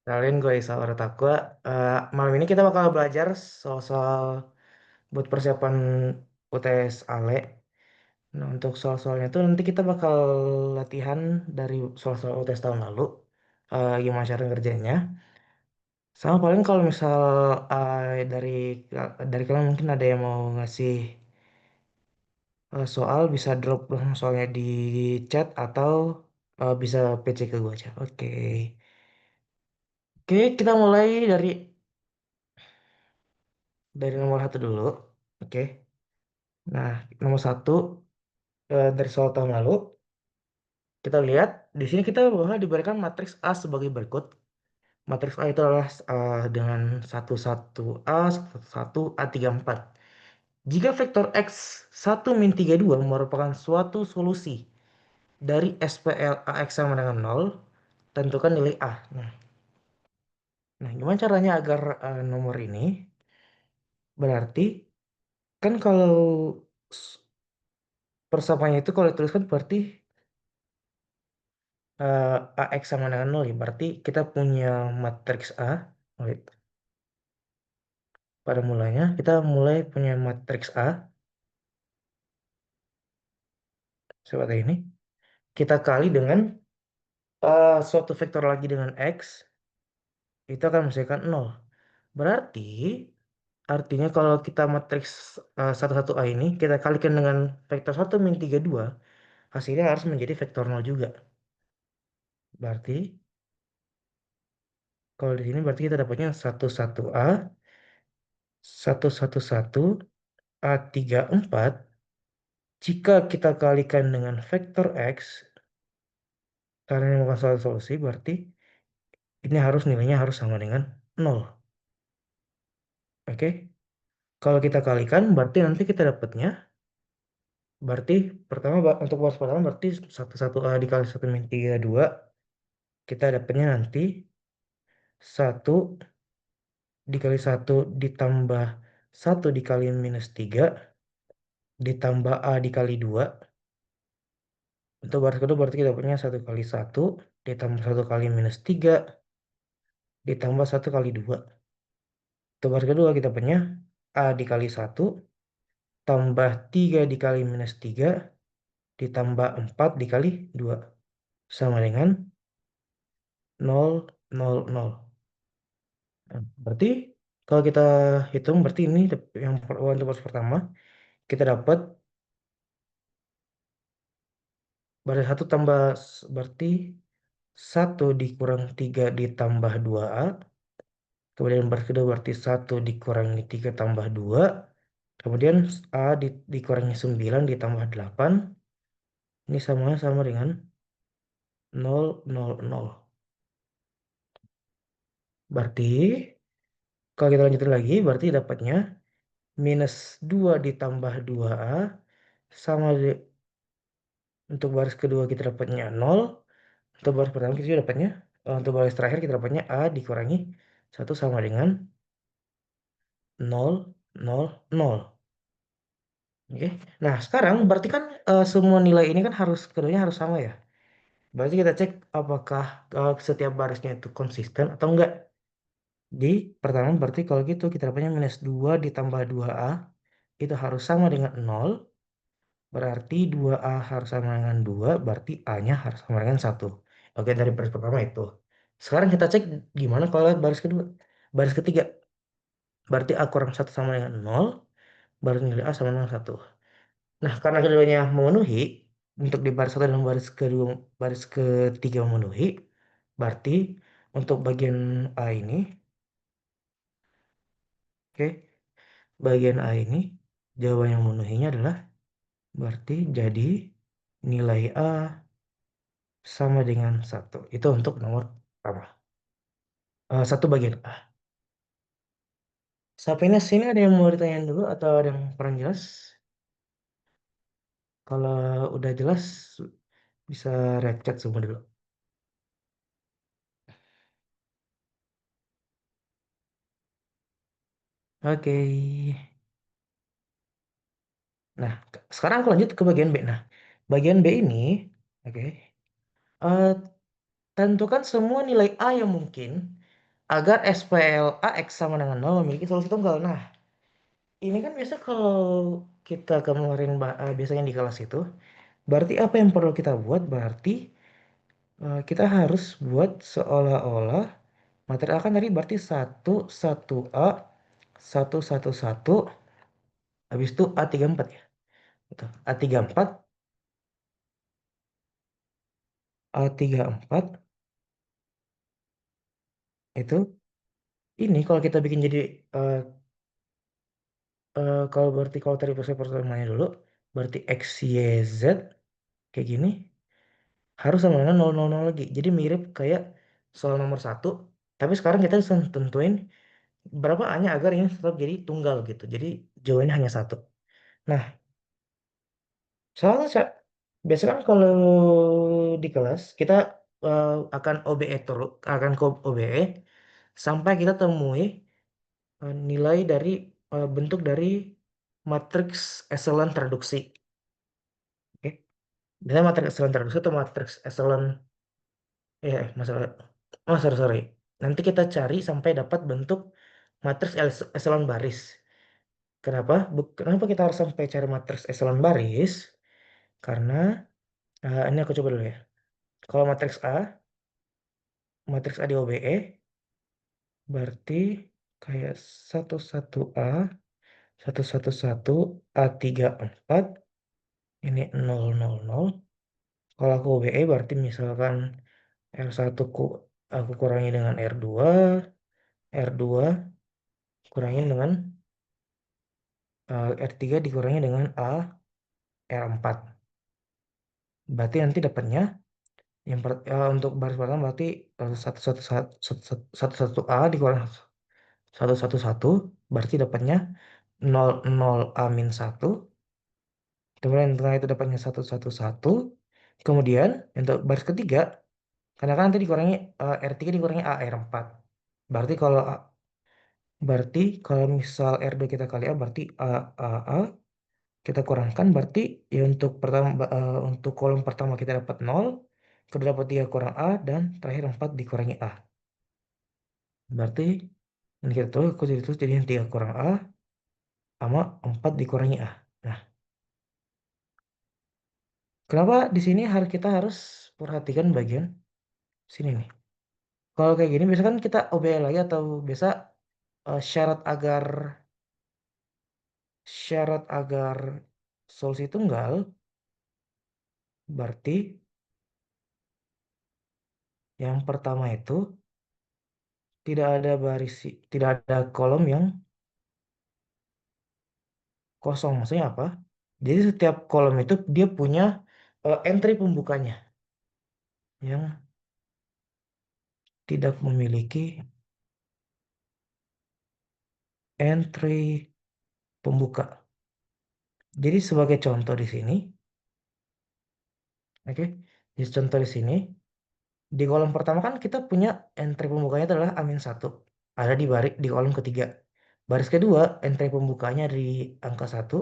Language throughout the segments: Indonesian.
Kalian gue Isa Takwa. Malam ini kita bakal belajar soal-soal buat persiapan UTS ALE. Nah, untuk soal-soalnya itu nanti kita bakal latihan dari soal-soal UTS tahun lalu. Gimana cara ngerjainnya. Sama paling kalau misal dari kalian mungkin ada yang mau ngasih soal bisa drop langsung soalnya di chat atau bisa PC ke gue aja. Oke. Oke, kita mulai dari nomor satu dulu. Oke. Nah, nomor satu dari soal tahun lalu, kita lihat di sini kita bahwa diberikan matriks A sebagai berikut. Matriks A itu adalah dengan 11A, 11, A34. Jika vektor X 1 min 32 merupakan suatu solusi dari SPL AX sama dengan 0, tentukan nilai A. Nah, gimana caranya agar nomor ini berarti kan kalau s- persamaannya itu kalau dituliskan berarti AX sama dengan 0 ya. Berarti kita punya matriks A. Wait. Pada mulanya kita mulai punya matriks A seperti ini. Kita kali dengan suatu vektor lagi dengan X. Itu akan menghasilkan 0. Berarti artinya kalau kita matriks 11A ini kita kalikan dengan vektor 1 min 32, hasilnya harus menjadi vektor 0 juga. Berarti kalau di sini berarti kita dapatnya 11A 111 A34. Jika kita kalikan dengan vektor X, karena ini bukan suatu solusi, berarti ini harus nilainya harus sama dengan 0. Oke? Kalau kita kalikan, berarti nanti kita dapatnya, berarti pertama untuk baris pertama berarti 11A dikali 1 min 32, kita dapatnya nanti 1 dikali 1 ditambah 1 dikali -3 ditambah A dikali 2. Untuk baris kedua berarti kita dapatnya 1 kali 1 ditambah 1 kali -3 ditambah 1 kali 2. Untuk baris kedua kita punya A dikali 1 tambah 3 dikali -3 ditambah 4 dikali 2 sama dengan 0, 0, 0. Nah, berarti kalau kita hitung berarti ini yang untuk baris pertama kita dapat baris 1 tambah berarti 1 dikurang 3 ditambah 2A. Kemudian baris kedua berarti 1 dikurangi 3 tambah 2. Kemudian A dikurangi 9 ditambah 8. Ini sama dengan 0, 0, 0. Berarti kalau kita lanjutin lagi berarti dapatnya -2 ditambah 2A sama untuk baris kedua kita dapatnya 0. Untuk baris pertama kita juga dapatnya untuk baris terakhir kita dapatnya A dikurangi 1 sama dengan 0, 0, 0. Oke. Nah, sekarang berarti kan semua nilai ini kan harus keduanya harus sama ya. Berarti kita cek apakah setiap barisnya itu konsisten atau enggak. Di pertama berarti kalau gitu kita dapatnya -2 ditambah 2A itu harus sama dengan 0. Berarti 2A harus sama dengan 2. Berarti A-nya harus sama dengan 1. Oke, dari baris pertama itu. Sekarang kita cek gimana kalau lihat baris kedua. Baris ketiga. Berarti A kurang 1 sama dengan 0. Baru nilai A sama dengan 1. Nah, karena keduanya memenuhi, untuk di baris 1 dan baris kedua, baris ketiga memenuhi, berarti untuk bagian A ini, oke, bagian A ini, jawaban yang memenuhinya adalah berarti jadi nilai A sama dengan 1. Itu untuk nomor pertama. Satu bagian A. Sampai sini ada yang mau ditanyain dulu atau ada yang kurang jelas? Kalau udah jelas, bisa red chat semua dulu. Oke. Nah, sekarang aku lanjut ke bagian B. Nah, bagian B ini, oke, eh, tentukan semua nilai A yang mungkin agar SPLA X sama dengan nol memiliki solusi tunggal. Nah, ini kan biasa kalau kita kemarin biasanya di kelas itu, berarti apa yang perlu kita buat? Berarti kita harus buat seolah-olah materi A kan tadi berarti satu A, satu satu, habis itu A34 ya. Betul. A34, A34 itu ini kalau kita bikin jadi eh, kalau berarti kalau tadi pertamanya dulu berarti X, Y, Z kayak gini harus sama dengan 000 lagi. Jadi mirip kayak soal nomor satu, tapi sekarang kita harus tentuin berapa A-nya agar ini tetap jadi tunggal gitu. Jadi jawabannya hanya satu. Nah, soalnya biasanya kan kalau di kelas kita akan OBE terus, akan ke OBE sampai kita temui nilai dari bentuk dari matriks echelon reduksi. Oke. Biasanya matriks echelon reduksi atau matriks echelon masalah sorry. Nanti kita cari sampai dapat bentuk matriks echelon baris. Kenapa? Kenapa kita harus sampai cari matriks echelon baris? Karena ini aku coba dulu ya. Kalau matriks A di OBE berarti kayak 11A, 111, A34, ini 000. Kalau aku OBE berarti misalkan R1 aku kurangi dengan R2 kurangin dengan R3 dikurangi dengan R4. Berarti nanti dapatnya untuk baris pertama berarti satu satu A dikurangi satu satu satu berarti dapatnya 0 0 A-1. Kemudian setelah itu dapatnya satu satu satu. Kemudian untuk baris ketiga karena kan nanti dikurangi R3 dikurangi R4. Berarti kalau berarti kalau misal R2 kita kali A berarti A kita kurangkan berarti ya untuk untuk kolom pertama kita dapat 0, kedua dapat 3 kurang A, dan terakhir 4 dikurangi A. Berarti ini kita tuh aku jadi terus jadi 3 kurang A sama 4 dikurangi A. Nah, kenapa di sini kita harus perhatikan bagian sini nih. Kalau kayak gini biasa kan kita OBE lagi atau biasa eh, syarat agar syarat agar solusi tunggal berarti yang pertama itu tidak ada tidak ada kolom yang kosong. Maksudnya apa? Jadi setiap kolom itu dia punya entry pembukanya yang tidak memiliki entry pembuka. Jadi sebagai contoh di sini, oke, di contoh di sini, di kolom pertama kan kita punya entry pembukanya adalah -1. Ada di kolom ketiga. Baris kedua, entry pembukanya di angka 1.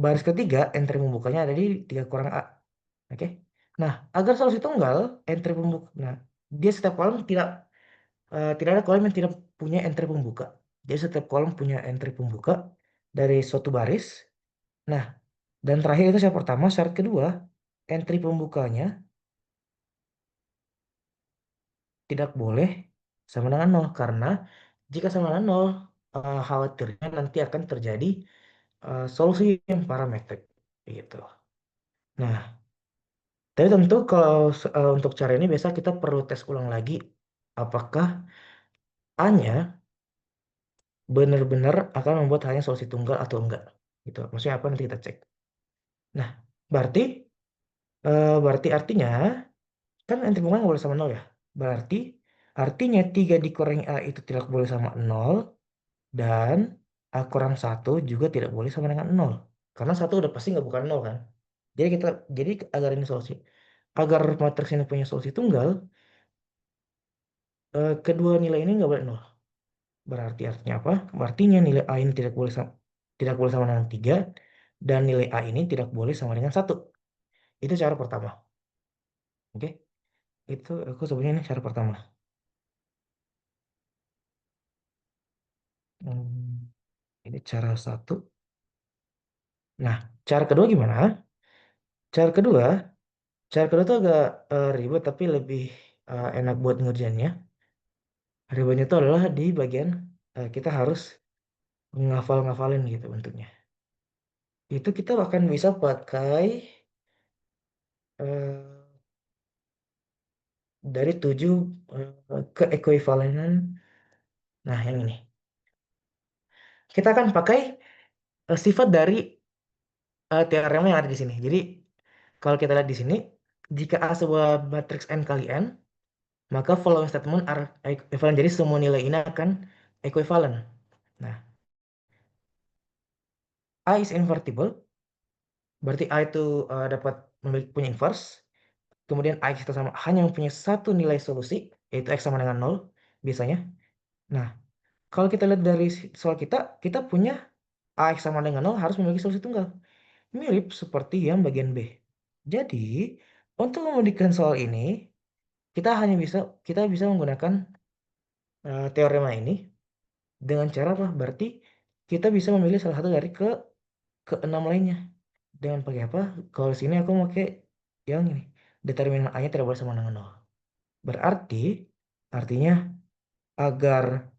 Baris ketiga, entry pembukanya ada di 3 kurang A. Oke. Nah, agar solusi tunggal, entry pembuka, nah, dia setiap kolom tidak ada kolom yang tidak punya entry pembuka. Jadi setiap kolom punya entry pembuka dari suatu baris. Nah, dan terakhir itu syarat pertama. Syarat kedua, entry pembukanya tidak boleh sama dengan nol. Karena jika sama dengan nol, khawatirnya nanti akan terjadi solusi yang parametrik. Gitu. Nah, tapi tentu kalau untuk cara ini biasa kita perlu tes ulang lagi apakah A-nya benar-benar akan membuat hanya solusi tunggal atau enggak. Gitu. Maksudnya apa nanti kita cek. Nah, berarti berarti artinya kan entry pembukanya nggak boleh sama nol ya. Berarti artinya 3 dikurangi A itu tidak boleh sama nol dan A kurang satu juga tidak boleh sama dengan nol. Karena satu udah pasti nggak bukan nol kan. Jadi agar ini solusi agar matriks ini punya solusi tunggal, kedua nilai ini nggak boleh nol. Berarti artinya apa? Artinya nilai A ini tidak boleh sama dengan 3 dan nilai A ini tidak boleh sama dengan satu. Itu cara pertama. Oke? Itu aku sebutnya ini cara pertama. Ini cara satu. Nah, cara kedua gimana? Cara kedua, cara kedua tuh agak ribet tapi lebih enak buat ngerjainnya. Ribetnya itu adalah di bagian kita harus ngafalin gitu bentuknya. Itu kita akan bisa pakai eh, dari 7 keekuivalenan. Nah, yang ini. Kita akan pakai sifat dari teorema yang ada di sini. Jadi, kalau kita lihat di sini, jika A sebuah matriks n kali n, maka following statement are equivalent. Jadi, semua nilai ini akan equivalent. Nah, A is invertible, berarti A itu dapat memiliki punya inverse. Kemudian X itu sama hanya mempunyai satu nilai solusi, yaitu X sama dengan 0 biasanya. Nah, kalau kita lihat dari soal kita, kita punya AX sama dengan 0 harus memiliki solusi tunggal. Mirip seperti yang bagian B. Jadi, untuk membuktikan soal ini, kita bisa menggunakan teorema ini dengan cara apa? Berarti kita bisa memilih salah satu dari keenam lainnya. Dengan pakai apa? Kalau di sini aku pakai yang ini. Determinan A-nya tidak boleh sama dengan 0. Berarti, artinya agar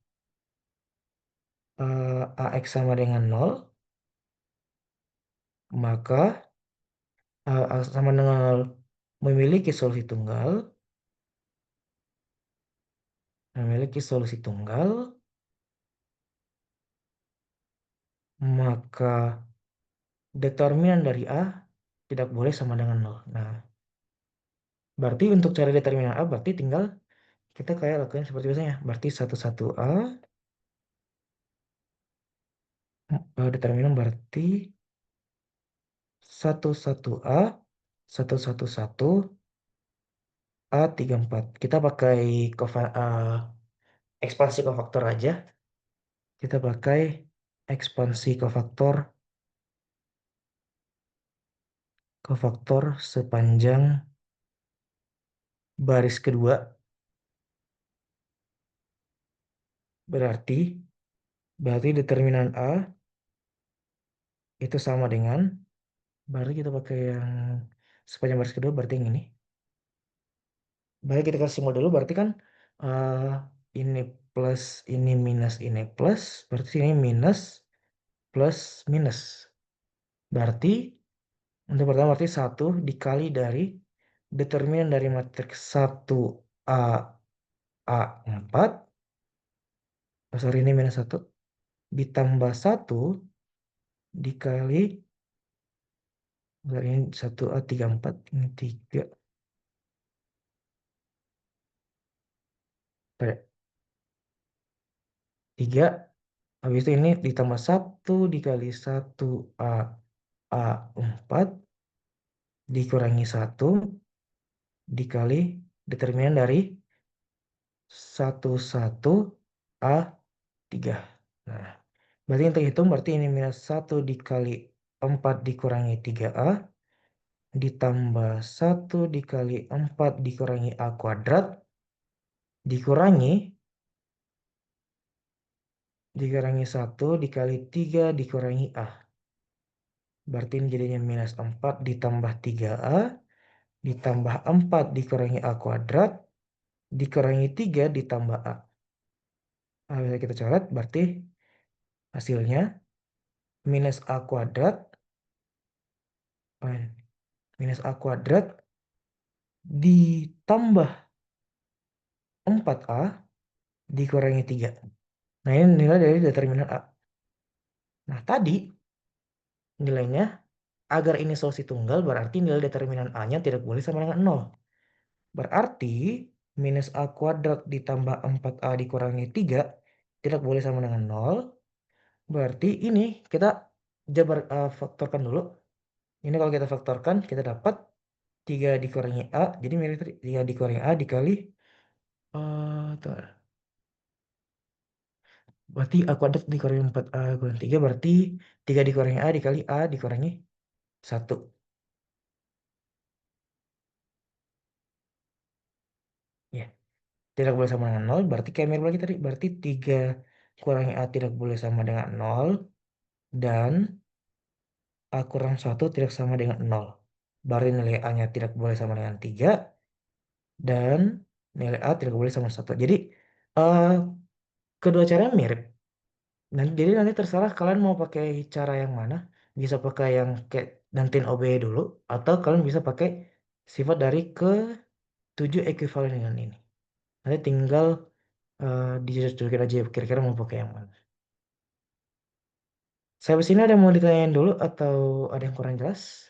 AX sama dengan 0, maka sama dengan 0 memiliki solusi tunggal, memiliki solusi tunggal, maka determinan dari A tidak boleh sama dengan 0. Nah, berarti untuk cari determinan A berarti tinggal kita kayak lakukan seperti biasanya. Berarti 11A, determinan berarti 11A, 111 A34. Kita pakai ekspansi kofaktor aja. Kita pakai ekspansi kofaktor sepanjang baris kedua. Berarti berarti determinan A itu sama dengan, berarti kita pakai yang sepanjang baris kedua, berarti yang ini. Berarti kita kasih simbol dulu, berarti kan eh, ini plus, ini plus, berarti ini minus, plus, minus. Berarti untuk pertama berarti 1 dikali dari determinan dari matriks 1A A4, oh sorry ini minus 1, ditambah 1 dikali, ini 1A34, ini 3, 3, habis itu ini ditambah 1 dikali 1A A4 dikurangi 1 dikali determinan dari 11A3. Nah, berarti yang terhitung berarti ini minus 1 dikali 4 dikurangi 3A ditambah 1 dikali 4 dikurangi A kuadrat dikurangi 1 dikali 3 dikurangi A. Berarti ini jadinya minus 4 ditambah 3A ditambah 4 dikurangi A kuadrat dikurangi 3 ditambah A. Nah, bisa kita coret berarti hasilnya minus A kuadrat minus A kuadrat ditambah 4A dikurangi 3. Nah, ini nilai dari determinan A. Nah, tadi nilainya agar ini solusi tunggal berarti nilai determinan A-nya tidak boleh sama dengan 0. Berarti minus A kuadrat ditambah 4A dikurangi 3 tidak boleh sama dengan 0. Berarti ini kita faktorkan dulu. Ini kalau kita faktorkan kita dapat 3 dikurangi A. Jadi mirip 3 dikurangi A dikali tuh. Berarti A kuadrat dikurangi 4A kurangi 3 berarti 3 dikurangi A dikali A dikurangi 1. Ya, tidak boleh sama dengan 0. Berarti kayak mirip lagi tadi. Berarti 3 kurangi A tidak boleh sama dengan 0. dan A kurang 1 tidak sama dengan 0. Baru nilai A-nya tidak boleh sama dengan 3 dan nilai A tidak boleh sama 1. Jadi eh, kedua cara mirip. Jadi nanti terserah kalian mau pakai cara yang mana. Bisa pakai yang kayak nantiin OB dulu atau kalian bisa pakai sifat dari ke-7 ekuivalen dengan ini. Nanti tinggal dicocokin aja kira-kira mau pakai yang mana. Sampai sini ada yang mau ditanyain dulu atau ada yang kurang jelas?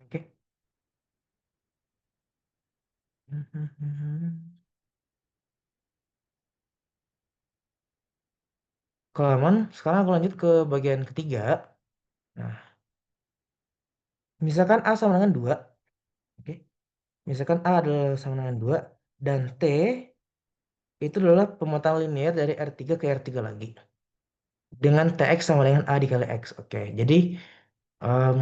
Oke. Kalau aman, sekarang aku lanjut ke bagian ketiga. Nah, misalkan A sama dengan 2. Oke. Misalkan A adalah sama dengan 2 dan T itu adalah pemetaan linear dari R3 ke R3 lagi. Dengan TX sama dengan A dikali X. Oke. Jadi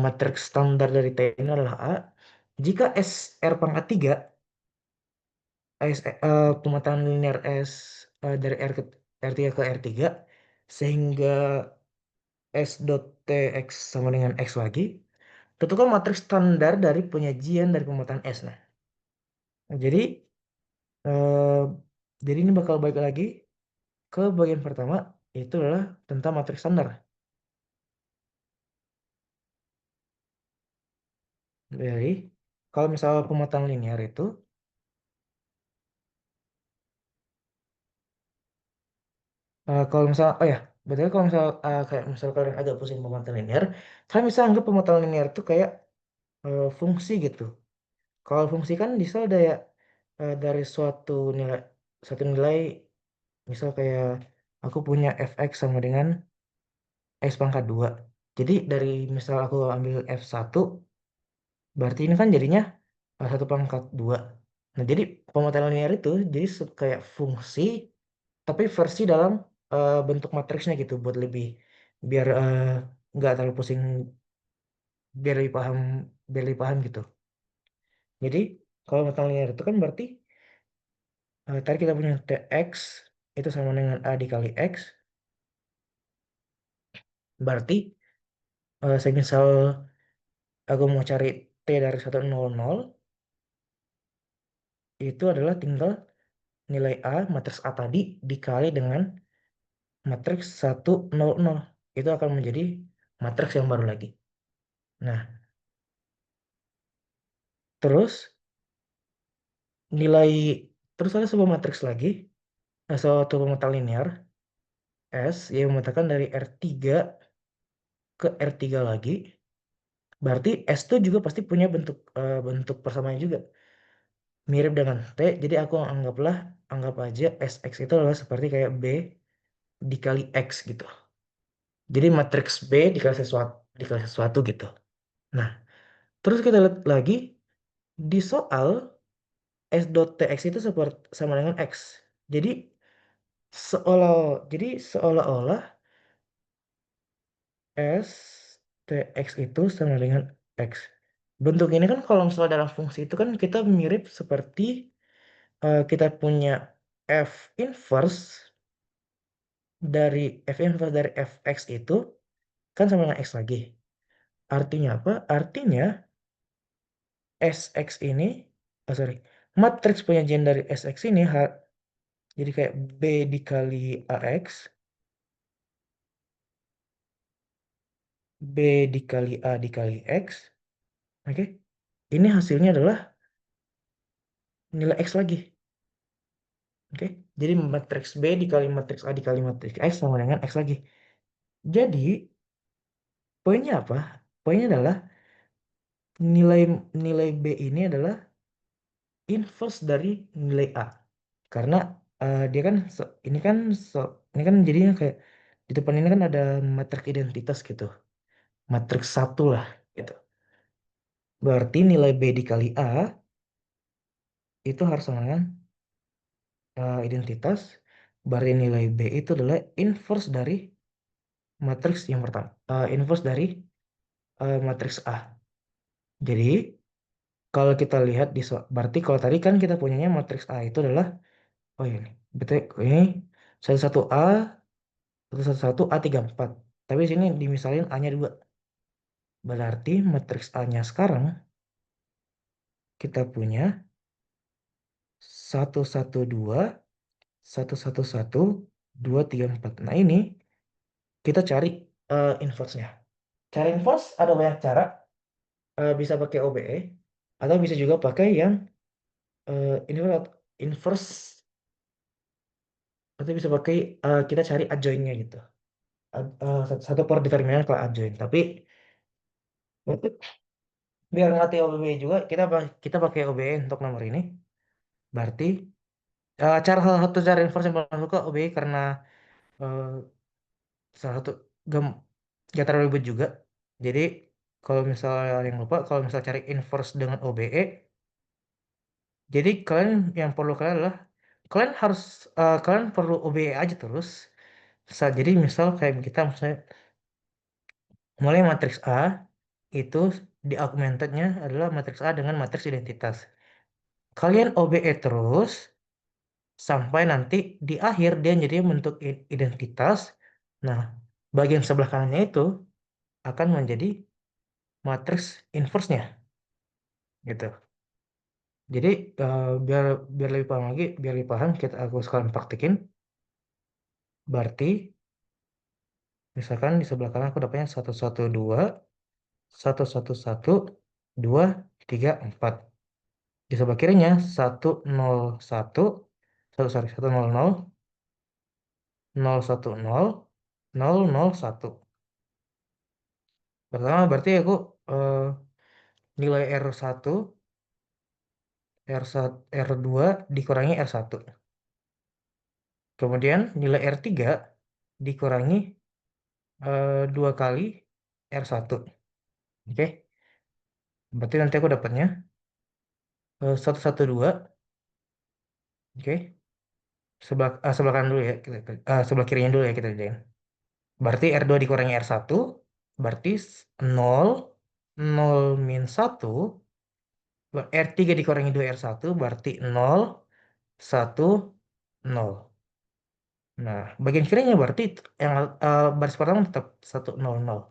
matriks standar dari T ini adalah A. Jika S R pangkat 3, pemetaan linear S dari R3 ke R3, sehingga S dot TX sama dengan X lagi, tentukan matriks standar dari penyajian dari pemetaan S. Nah, eh, jadi ini bakal balik lagi ke bagian pertama, itu adalah tentang matriks standar. Jadi, kalau misalnya pemetaan linear itu, kalau misalnya, oh ya, betul kalau misalnya kayak misal kalian agak pusing pemetaan linear, kalian bisa anggap pemetaan linear itu kayak fungsi gitu. Kalau fungsi kan bisa ada ya dari suatu nilai, misal kayak aku punya fx sama dengan x pangkat 2. Jadi dari misal aku ambil f1, berarti ini kan jadinya 1 pangkat 2. Nah, jadi pemetaan linear itu jadi kayak fungsi tapi versi dalam bentuk matriksnya gitu buat lebih biar nggak terlalu pusing, biar lebih paham biar lebih paham gitu. Jadi kalau pemetaan linear itu kan berarti tadi kita punya tx itu sama dengan a dikali x, berarti semisal aku mau cari t dari 100, itu adalah tinggal nilai A, matriks A tadi dikali dengan matriks 100. Itu akan menjadi matriks yang baru lagi. Nah, terus nilai terus ada sebuah matriks lagi, suatu pemetaan linear S yang memetakan dari R3 ke R3 lagi. Berarti S itu juga pasti punya bentuk persamaan juga. Mirip dengan T, jadi aku anggap aja SX itu adalah seperti kayak B dikali X gitu. Jadi matriks B dikali sesuatu gitu. Nah, terus kita lihat lagi di soal S dot TX itu seperti sama dengan X. Jadi seolah-olah S TX itu sama dengan X. Bentuk ini kan kalau misalnya dalam fungsi itu kan kita mirip seperti kita punya F inverse dari Fx itu kan sama dengan X lagi. Artinya apa? Artinya Sx ini, sorry, matriks penyajian dari Sx ini jadi kayak B dikali AX, B dikali A dikali X, oke? Ini hasilnya adalah nilai X lagi, oke? Jadi matriks B dikali matriks A dikali matriks X sama dengan X lagi. Jadi poinnya apa? Poinnya adalah nilai nilai B ini adalah inverse dari nilai A. Karena dia kan ini kan jadinya kayak di depan ini kan ada matriks identitas gitu. Matriks satu lah gitu. Berarti nilai B dikali A itu harus sama dengan identitas. Berarti nilai B itu adalah inverse dari matriks yang pertama. Inverse dari matriks A. Jadi kalau kita lihat berarti kalau tadi kan kita punyanya matriks A itu adalah, oh ini, betul ini 11A, 111 A34. Tapi di sini dimisalin A-nya 2. Berarti matriks A-nya sekarang kita punya 112, 111, 234. Nah ini kita cari inverse-nya. Cari inverse ada banyak cara. Bisa pakai OBE atau bisa juga pakai yang inverse, inverse atau bisa pakai kita cari adjoint-nya gitu. Satu per determinan kalau adjoint. Tapi biar ngerti OBE juga kita pakai OBE untuk nomor ini. Berarti salah satu cara inverse yang paling suka OBE karena eh, salah satu gam gak terlalu ribet juga. Jadi kalau misalnya ada yang lupa, kalau misalnya cari inverse dengan OBE, jadi kalian yang perlu kalian adalah kalian perlu OBE aja terus. Jadi misal kayak kita misalnya mulai matriks A itu di augmentednya adalah matriks A dengan matriks identitas. Kalian OBE terus sampai nanti di akhir dia jadi bentuk identitas. Nah, bagian sebelah kanannya itu akan menjadi matriks inverse-nya gitu. Jadi biar biar lebih paham lagi, biar lebih paham aku sekarang praktekin. Berarti misalkan di sebelah kanan aku dapatnya 112, 111, 2, 3, 4. Di sebelah kirinya 101, sorry, 100, 010, 001. Pertama berarti aku eh, nilai R1, R1, R2 dikurangi R1. Kemudian nilai R3 dikurangi 2 kali R1. Oke. Berarti nanti aku dapatnya 112. Oke. Sebelah kanan dulu ya. Sebelah kirinya dulu ya kita jadiin. Berarti R2 dikurangi R1. Berarti 0, 0 min 1. R3 dikurangi 2 R1. Berarti 0, 1, 0. Nah, bagian kirinya berarti yang baris pertama tetap 1, 0, 0.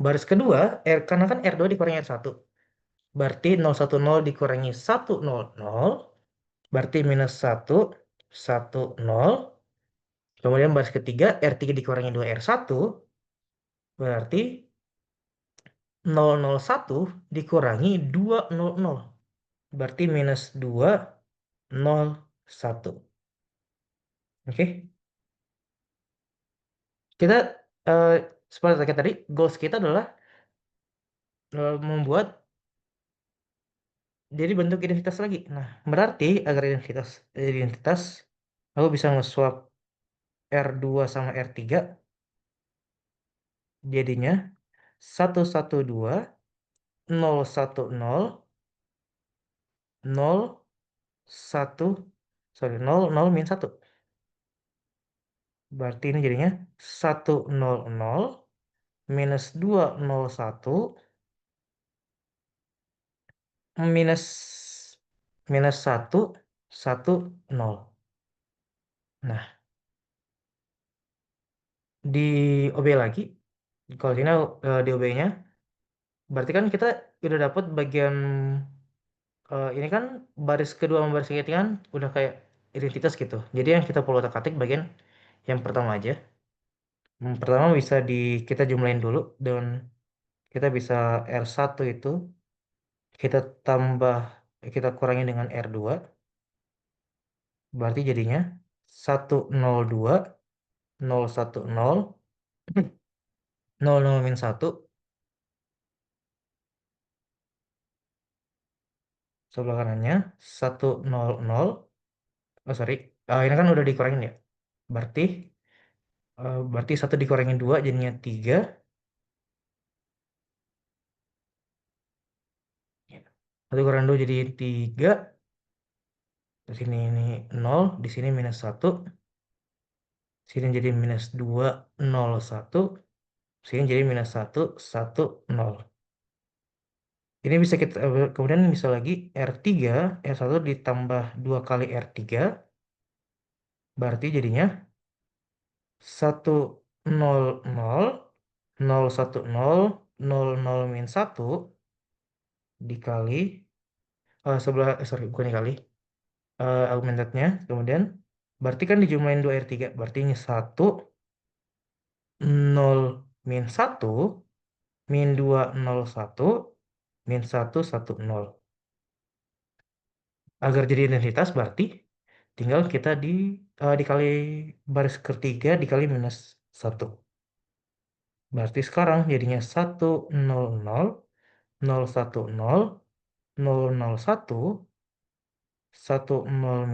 Baris kedua, karena kan R2 dikurangi R1. Berarti 0, 1, 0 dikurangi 1, 0, 0. Berarti minus 1, 1, 0. Kemudian baris ketiga, R3 dikurangi 2 R1. Berarti 001 dikurangi 200. Berarti minus 201. Oke. Kita eh, seperti tadi, goals kita adalah membuat jadi bentuk identitas lagi. Nah, berarti agar identitas aku bisa nge-swap R2 sama R3 jadinya 112, 010, 0, 1, sorry, 0 min 1. Berarti ini jadinya 100 minus 201 minus minus 110. Nah, di OB lagi, kalau sini di OB-nya, berarti kan kita udah dapat bagian ini kan baris kedua sama baris ketiga kan udah kayak identitas gitu. Jadi yang kita perlu otak-atik bagian yang pertama aja. Pertama bisa kita jumlahin dulu dan kita bisa R1 itu kita tambah kita kurangi dengan R2 berarti jadinya 102, 010, 00 min 1 sebelah kanannya 100. Oh sorry, ini kan udah dikurangin ya. Berarti berarti 1 dikurangin 2 jadinya 3. 1 kurang 2 jadi 3. Di sini ini 0, di sini minus 1. Sini jadi minus 2, 0, 1. Sini jadi minus 1, 1, 0. Ini bisa kita kemudian misal lagi R3, R1 ditambah 2 kali R3, berarti jadinya 100, 0, 1 dikali sebelah sorry bukan dikali augmentednya kemudian berarti kan dijumlahin 2R3 berarti ini 1, 0, -1 -2, 0, 1 -1, 1, 0. Agar jadi identitas berarti tinggal kita dikali baris ketiga dikali -1. Berarti sekarang jadinya 1, 0, 0, 1, 0, 0, 1, 1, 0,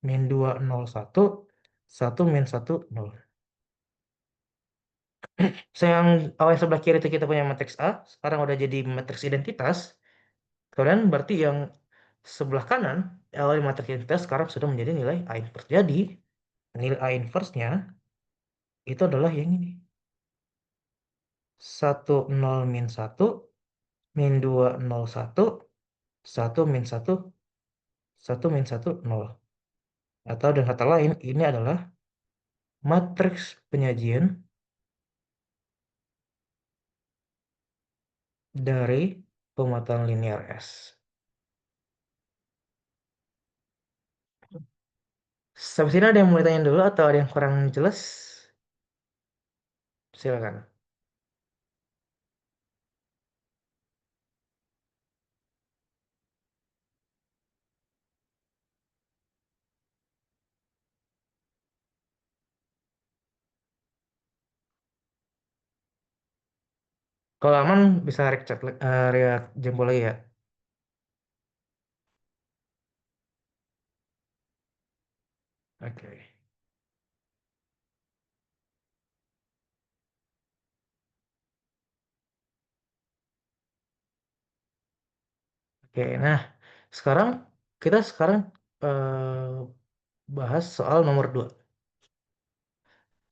-2, 0, 1, 1, -1, 0. Yang awal sebelah kiri itu kita punya matriks A, sekarang udah jadi matriks identitas. Kemudian berarti yang sebelah kanan, awal matriks identitas sekarang sudah menjadi nilai A inverse. Jadi, nilai A inverse-nya itu adalah yang ini. 1, 0, -1, -2, 0, 1, 1, -1, 1, -1, 0. Atau dengan kata lain, ini adalah matriks penyajian dari pemotongan linear S. Sampai sini ada yang mau ditanya dulu atau ada yang kurang jelas? Silakan. Kalau aman bisa react jempol lagi ya. Oke. Oke, nah sekarang kita bahas soal nomor 2.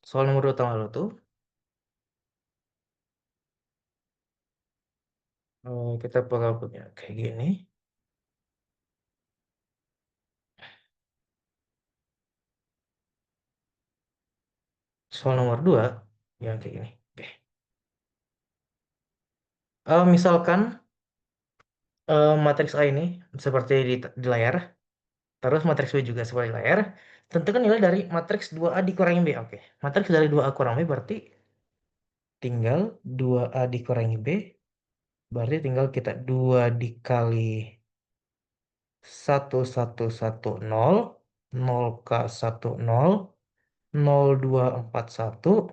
Soal nomor 2 tahun lalu tuh kita bakal punya kayak gini. Soal nomor 2 yang kayak gini. Oke. Misalkan matriks A ini seperti di layar, terus matriks B juga seperti layar. Tentukan nilai dari matriks 2A dikurangi B. Oke. Matriks dari 2A kurang B berarti tinggal 2A dikurangi B. Berarti tinggal kita 2 dikali 1, 1, 1, 0, 0K10, 0, 2, 4, 1,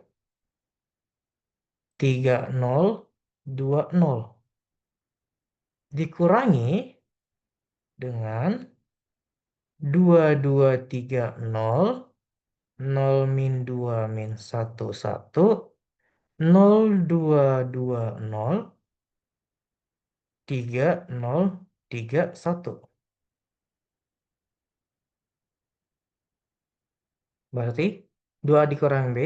3, 0, 2, 0. Dikurangi dengan 2, 2, 3, 0, 0, -2, -1, 1, 0, 2, 2, 0, 3, 0, 3, 1. Berarti 2 dikurangi B,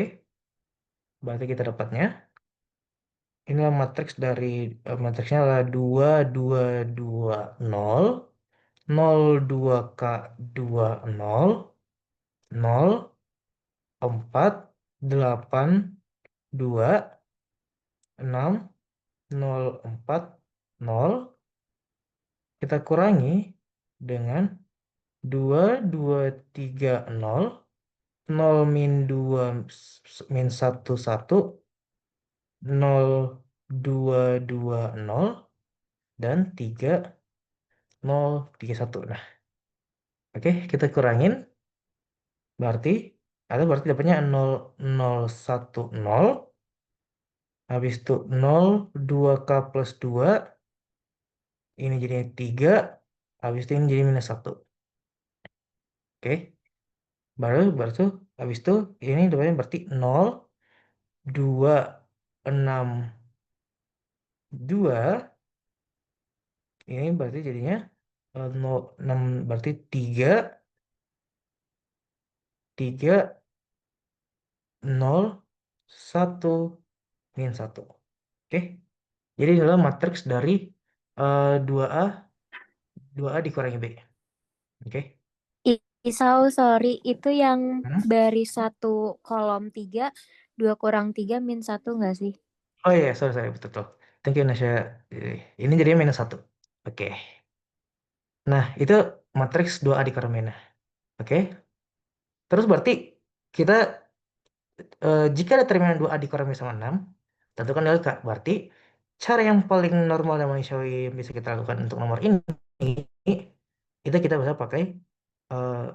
berarti kita dapatnya. Inilah matriks dari matriksnya adalah 2, 2, 2, 0, 0, 2, K 20, 0, 4, 8, 2, 6, 0, 4, 0. Kita kurangi dengan 2, 2, 3, 0, 0, -2, -1, 1, 0, 2, 2, 0, dan 3, 0, 3, 1. Nah, oke, kita kurangin. Berarti dapatnya 0, 0, 1, 0. Habis itu 0, 2K plus 2. Ini jadi 3. Habis itu ini jadi -1. Oke. Baru habis itu ini dapatnya berarti 0, 2, 6, 2. Ini berarti jadinya 0, 6 berarti 3, 3, 0, 1, -1. Oke. Jadi ini adalah matriks dari 2A 2A dikurangi B. Oke. Isau, sorry, itu yang Hmm? baris satu kolom tiga, dua kurang tiga min satu nggak sih? Oh iya, sorry, sorry, betul, betul. Thank you, Nasya. Ini jadinya -1. Oke. Nah, itu matriks 2A dikurangi B. Oke. Terus berarti kita jika determinan 2A dikurangi B sama 6, tentukan delta. Berarti cara yang paling normal dan manusiawi yang bisa kita lakukan untuk nomor ini, itu kita bisa pakai eh,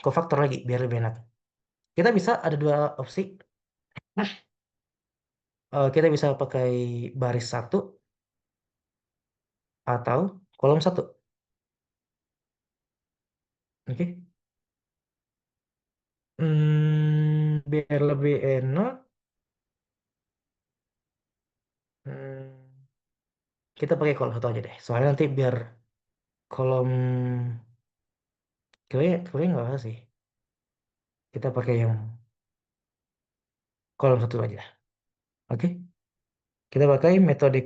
kofaktor lagi, biar lebih enak. Kita bisa ada dua opsi. Kita bisa pakai baris satu atau kolom satu. Oke. Biar lebih enak, hmm, kita pakai kolom satu aja deh. Soalnya nanti biar kolom kayaknya nggak apa sih. Kita pakai yang kolom satu aja. Oke. Kita pakai metode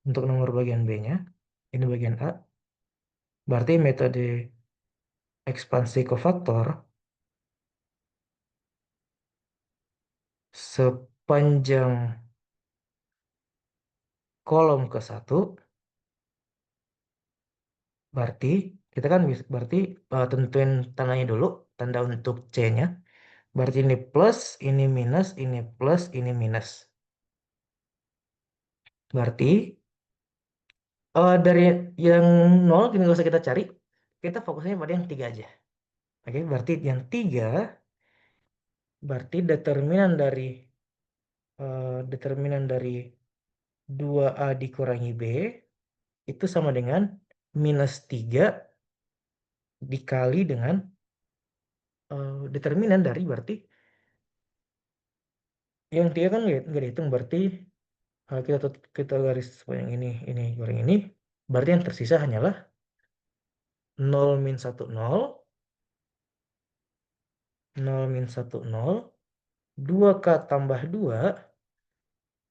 untuk nomor bagian B-nya. Ini bagian A. Berarti metode ekspansi kofaktor sepanjang kolom ke satu. Berarti kita kan bisa, berarti tentuin tandanya dulu, tanda untuk C-nya. Berarti ini plus, ini minus, ini plus, ini minus. Berarti dari yang nol ini nggak usah kita cari, kita fokusnya pada yang tiga aja. Oke, berarti yang tiga, berarti determinan dari 2A dikurangi B itu sama dengan -3 dikali dengan determinan dari, berarti yang tiga kan nggak dihitung, berarti kita garis yang ini goreng ini, berarti yang tersisa hanyalah 0 min 1 0, 0 min 1 0, 2K tambah 2,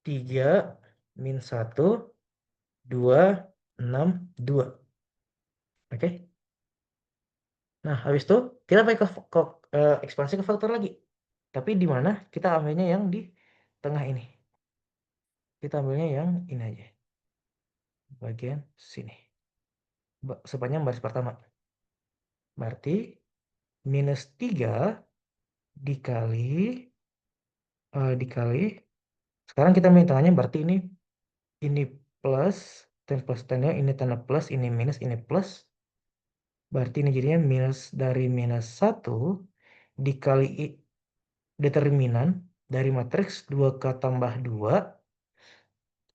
3 min 1, 2, 6, 2. Oke. Nah, habis itu kita pakai ekspansi ke faktor lagi. Tapi di mana kita ambilnya yang di tengah ini. Kita ambilnya yang ini aja. Bagian sini. Sepanjang baris pertama. Berarti -3 dikali dikali. Sekarang kita ambil tengahnya, berarti ini plus, dan plus tanda ini tanda plus, ini minus, ini plus. Berarti ini jadinya minus dari -1 dikali determinan dari matriks 2K tambah 2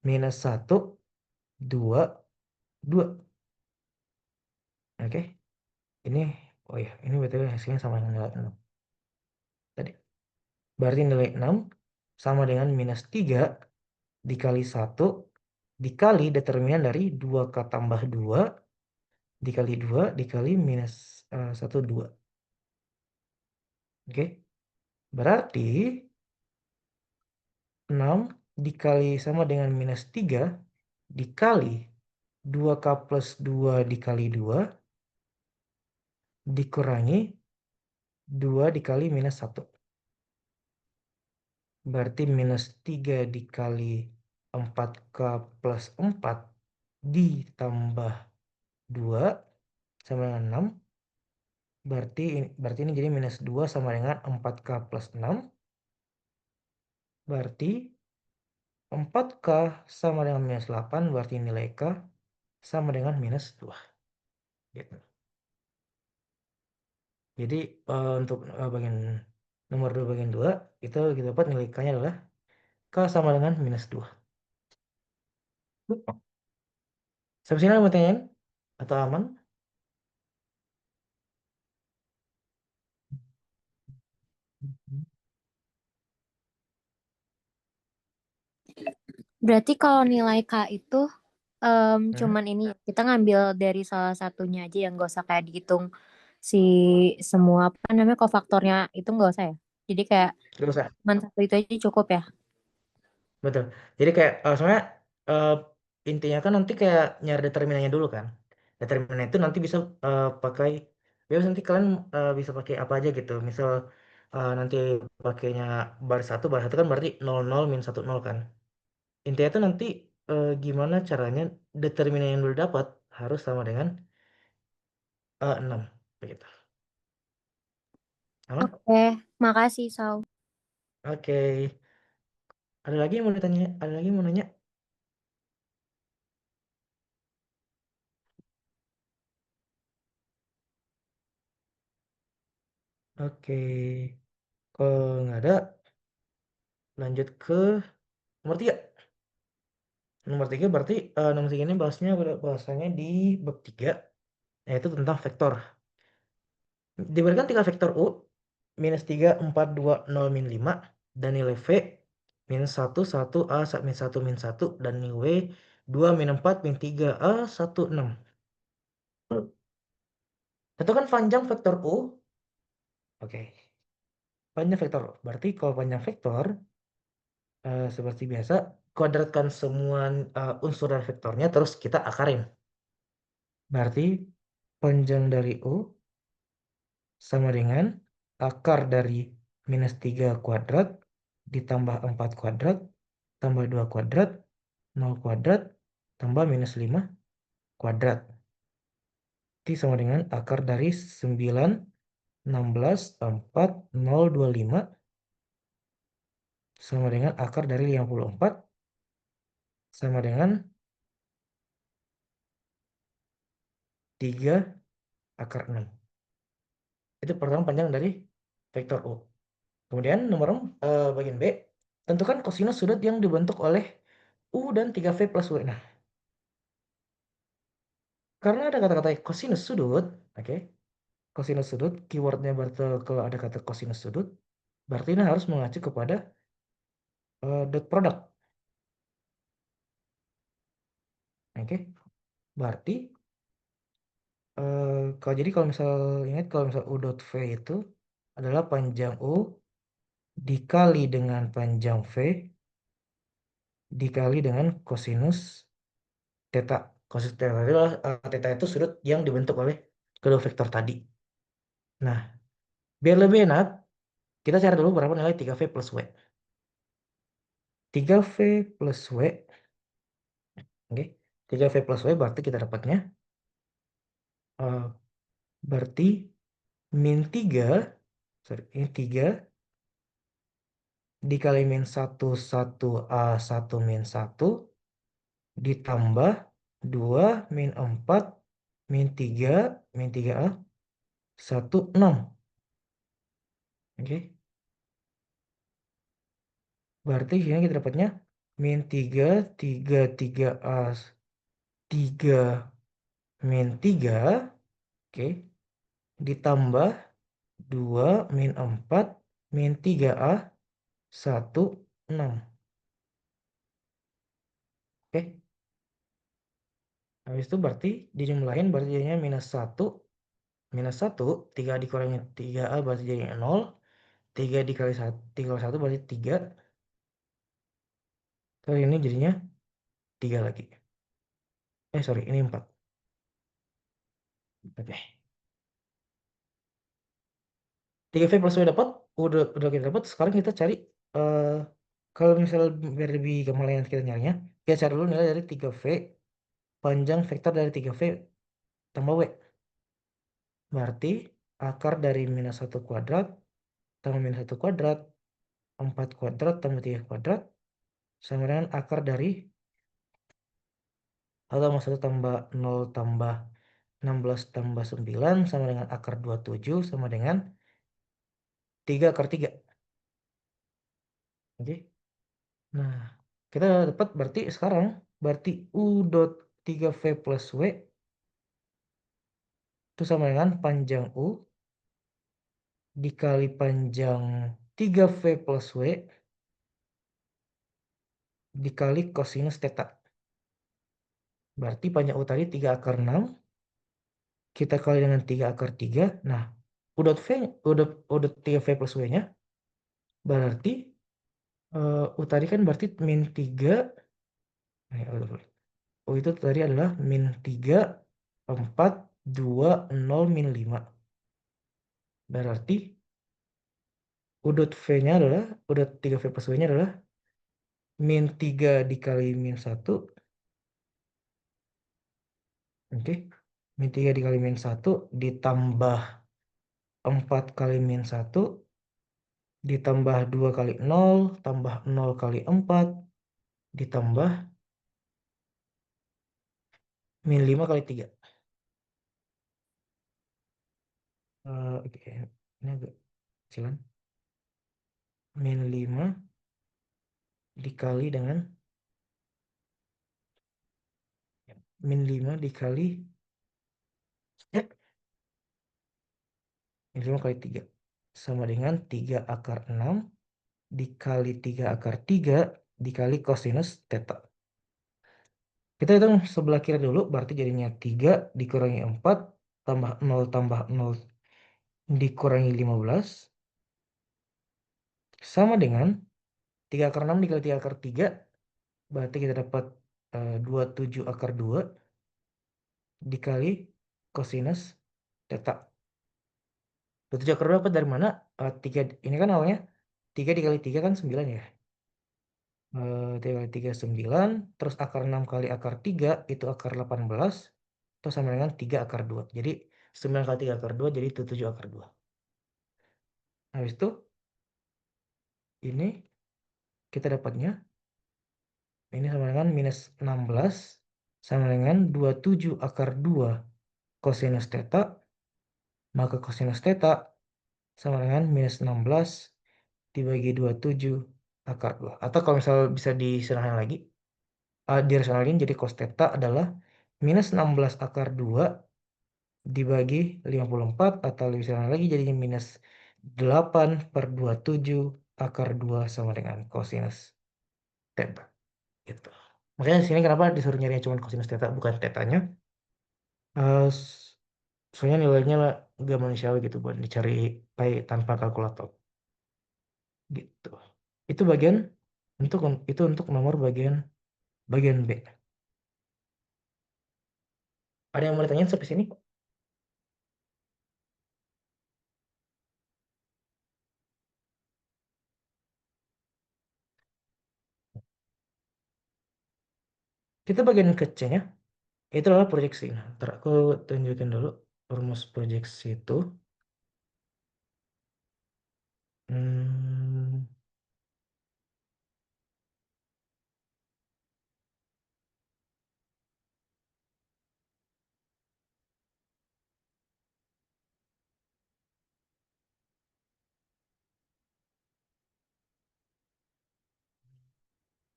-1 2 2. Oke. Ini, oh ya, ini betul hasilnya sama dengan nilai 6 tadi. Berarti nilai 6 sama dengan -3 dikali 1 dikali determinan dari 2K tambah 2 dikali 2 dikali -1 2. Oke. Berarti 6 dikali sama dengan -3 dikali 2K plus 2 dikali 2 dikurangi 2 dikali -1. Berarti -3 dikali 4K plus 4 ditambah 2 sama dengan 6. Berarti ini jadi -2 sama dengan 4K plus 6. Berarti 4K sama dengan -8. Berarti nilai K sama dengan -2. Gitu. Jadi untuk bagian nomor 2 bagian 2 itu kita dapat nilai K-nya adalah K sama dengan -2. Sampai sini ada mau tanyain? Atau aman? Berarti kalau nilai K itu Hmm? cuman ini kita ngambil dari salah satunya aja yang gak usah kayak dihitung si semua apa namanya kofaktornya itu nggak usah ya. Jadi kayak Gak usah. cuman satu itu aja cukup ya. Betul. Jadi kayak sebenarnya intinya kan nanti kayak nyari determinannya dulu kan. Determinan itu nanti bisa pakai, bebas nanti kalian bisa pakai apa aja gitu. Misal nanti pakainya bar satu kan berarti 00 min 10 kan. Intinya itu nanti gimana caranya determinan yang dulu dapat harus sama dengan 6 begitu. Aman? Oke, makasih, Sau. Oke. Ada lagi yang mau ditanya? Ada lagi yang mau nanya? Oke. Kalau nggak ada, lanjut ke nomor 3. Nomor 3 berarti nomor 3 ini bahasanya di bab 3, yaitu tentang vektor. Diberikan 3 vektor U, minus 3, 4, 2, 0, min 5, dan nilai V, minus 1, 1, A, min 1, min 1, dan nilai W, 2, min 4, min 3, A, 1, 6. Tentukan panjang vektor U. Oke. Panjang vektor U. Berarti kalau panjang vektor, seperti biasa, kuadratkan semua unsur dari vektornya, terus kita akarin. Berarti panjang dari U sama dengan akar dari minus 3 kuadrat ditambah 4 kuadrat tambah 2 kuadrat 0 kuadrat tambah minus 5 kuadrat. Itu sama dengan akar dari 9, 16, 4, 0, 25 sama dengan akar dari 54 sama dengan 3 akar 6. Itu pertama panjang dari vektor U. Kemudian nomor bagian B, tentukan kosinus sudut yang dibentuk oleh U dan 3V plus W. Nah, karena ada kata-kata kosinus sudut, oke, kosinus sudut, keywordnya berarti kalau ada kata kosinus sudut, berarti ini harus mengacu kepada dot product, oke. Berarti kalau misal ingat, kalau misal U dot V itu adalah panjang U dikali dengan panjang V dikali dengan kosinus theta. Kosinus theta itu adalah theta itu sudut yang dibentuk oleh kedua vektor tadi. Nah, biar lebih enak, kita cari dulu berapa nilai 3V plus W. 3V plus W, oke. 3V plus W berarti kita dapatnya eh, berarti min 3, sorry, ini 3 dikali min 1, 1 A, 1 min 1 ditambah 2 min 4 min 3 min 3A 1, 6. Oke. Berarti sini kita dapatnya min 3, 3, 3A 3 min 3, oke, ditambah 2 min 4 min 3A 1, 6. Oke. Habis itu berarti dijumlahin, berarti jadinya minus 1. Minus 1, 3 dikurangi 3A berarti jadinya 0. 3 dikali 1, 3 kali 1 berarti 3. Terus ini jadinya 3 lagi. Sorry, ini 4. Oke. 3V plus W dapat. Udah kita dapat. Sekarang kita cari kalau misalnya biar lebih gampang lagi kita nyarinya, kita cari dulu nilai dari 3V panjang vektor dari 3V tambah W. Berarti akar dari minus 1 kuadrat tambah minus 1 kuadrat 4 kuadrat tambah 3 kuadrat sama dengan akar dari 1 tambah 1 tambah 0 tambah 16 tambah 9 sama dengan akar 27 sama dengan 3 akar 3. Oke. Nah, kita dapat berarti sekarang berarti U dot 3V plus W itu sama dengan panjang U dikali panjang 3V plus W dikali kosinus theta. Berarti panjang U tadi 3 akar 6 kita kali dengan 3 akar 3. Nah, U dot V, U dot 3V plus W-nya berarti U tadi kan berarti min 3. U itu tadi adalah min 3, 4, 2, 0, min 5. Berarti U dot V-nya adalah, U dot 3V plus W-nya adalah min 3 dikali min 1. Oke. Min 3 dikali min 1 ditambah 4 kali min 1 ditambah 2 kali 0 tambah 0 kali 4 ditambah min 5 kali 3. Oke. Ini agak kecilan. Min 5 dikali dengan min 5 dikali ya, min 5 kali 3 sama dengan 3 akar 6 dikali 3 akar 3 dikali kosinus theta. Kita hitung sebelah kiri dulu, berarti jadinya 3 dikurangi 4 tambah 0 dikurangi 15 sama dengan 3 akar 6 dikali 3 akar 3, berarti kita dapat 27 akar 2 dikali kosinus theta. 27 akar 2 dapat dari mana? 3, ini kan awalnya 3 dikali 3 kan 9 ya. 3 kali 3 9, terus akar 6 kali akar 3 itu akar 18, terus sama dengan 3 akar 2. Jadi 9 kali 3 akar 2 jadi itu 7 akar 2. Habis itu ini kita dapatnya ini sama dengan minus 16 sama dengan 27 akar 2 kosinus theta, maka kosinus theta sama dengan minus 16 dibagi 27 akar 2. Atau kalau misalnya bisa disederhanakan lagi, dirasionalin jadi cos theta adalah minus 16 akar 2 dibagi 54, atau lebih sederhana lagi jadinya minus 8 per 27 akar 2 sama dengan kosinus theta. Gitu. Makanya di sini kenapa disuruh nyari cuma kosinus theta bukan tetanya. Soalnya nilainya lah gak manusiawi gitu buat dicari tanpa kalkulator. Gitu. Itu bagian untuk itu untuk nomor bagian bagian B. Ada yang mau ditanyain sampai sini? Kita bagian ke C-nya. Itu adalah proyeksi. Nah, ntar aku tunjukin dulu rumus proyeksi itu. Hmm,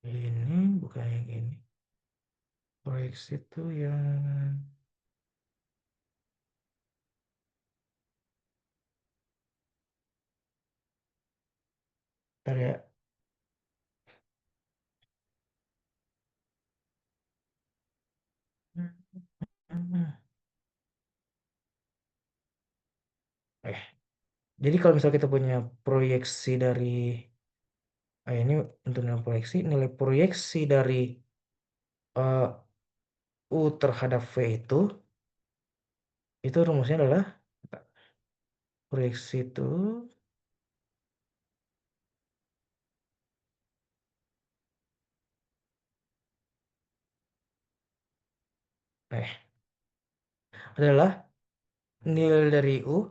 ini bukan yang ini. Proyeksi itu yang ntar ya. Eh, jadi kalau misalnya kita punya proyeksi dari ini untuk nilai proyeksi, dari eh, U terhadap V itu rumusnya adalah proyeksi itu adalah nilai dari U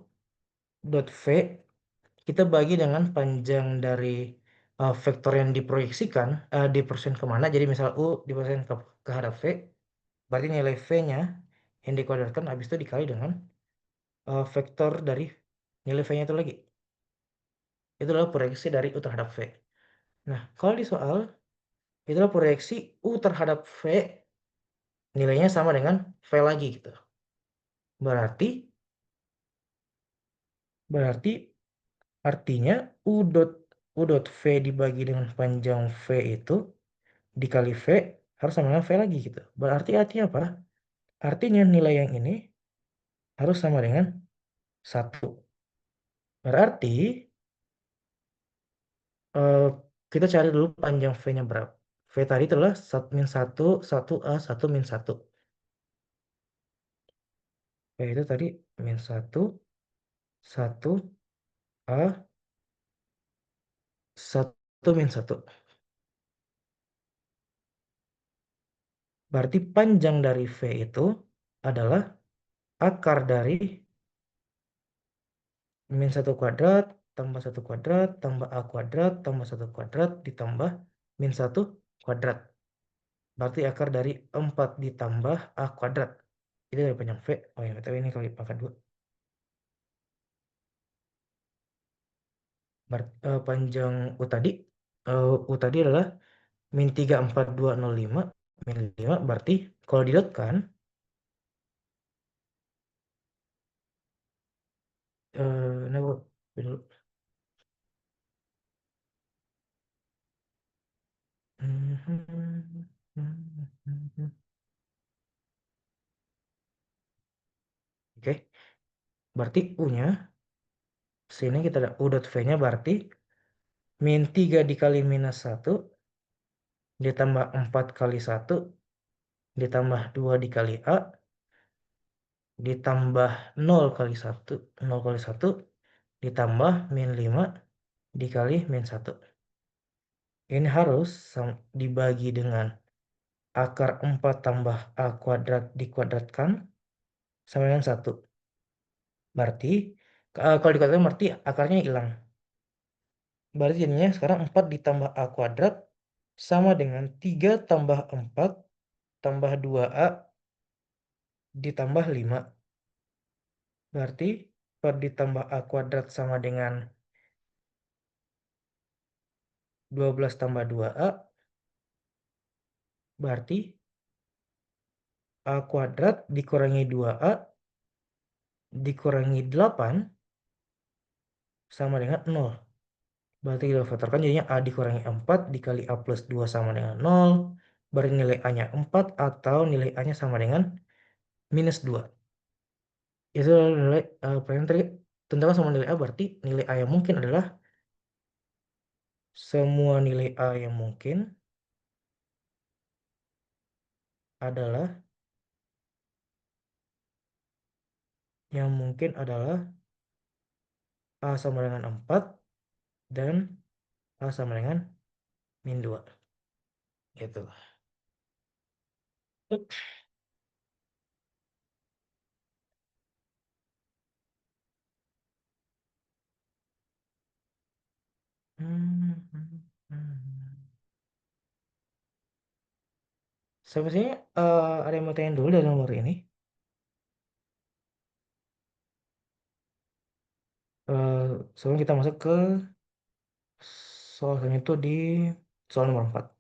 dot V kita bagi dengan panjang dari vektor yang diproyeksikan, dipersen kemana. Jadi misal U dipersen ke arah V, berarti nilai V-nya yang dikuadratkan habis itu dikali dengan vektor dari nilai V-nya itu lagi. Itu adalah proyeksi dari U terhadap V. Nah, kalau di soal, itulah proyeksi U terhadap V nilainya sama dengan V lagi gitu. Berarti, berarti artinya U dot V dibagi dengan panjang V itu dikali V harus sama dengan V lagi gitu. Berarti artinya apa? Artinya nilai yang ini harus sama dengan 1. Berarti eh, kita cari dulu panjang V-nya berapa. V tadi adalah min 1, 1A, 1 min 1. V itu tadi min 1, 1A, 1 min 1. Berarti panjang dari V itu adalah akar dari min 1 kuadrat tambah 1 kuadrat tambah A kuadrat tambah 1 kuadrat ditambah min 1 kuadrat. Berarti akar dari 4 ditambah A kuadrat. Itu dari panjang V. Oh ya, tapi ini kali pangkat 2. Panjang U tadi adalah min 34205 min 5. Berarti kalau didotkan, nah, dulu. Oke, berarti U-nya sini kita ada U dot V-nya berarti min 3 dikali minus 1 ditambah 4 kali 1 ditambah 2 dikali A ditambah 0 kali 1 0 kali 1 ditambah min 5 dikali min 1. Ini harus dibagi dengan akar 4 tambah A kuadrat dikuadratkan sama dengan 1. Berarti kalau dikuadratkan berarti akarnya hilang. Berarti jadinya sekarang 4 ditambah A kuadrat sama dengan 3 tambah 4 tambah 2A ditambah 5. Berarti 4 ditambah A kuadrat sama dengan 12 tambah 2A. Berarti A kuadrat dikurangi 2A dikurangi 8 sama dengan 0. Berarti kita faktorkan jadinya A dikurangi 4 dikali A plus 2 sama dengan 0. Berarti nilai A-nya 4 atau nilai A-nya sama dengan minus 2. Itu nilai pertanyaan tadi tentukan sama nilai A, berarti nilai A yang mungkin adalah semua nilai A adalah yang mungkin adalah A sama dengan 4 dan A sama dengan min 2. Gitu. Sebenarnya ada yang mau tanya dulu dari nomor ini. Sebelum kita masuk ke soal selanjutnya itu di soal nomor 4.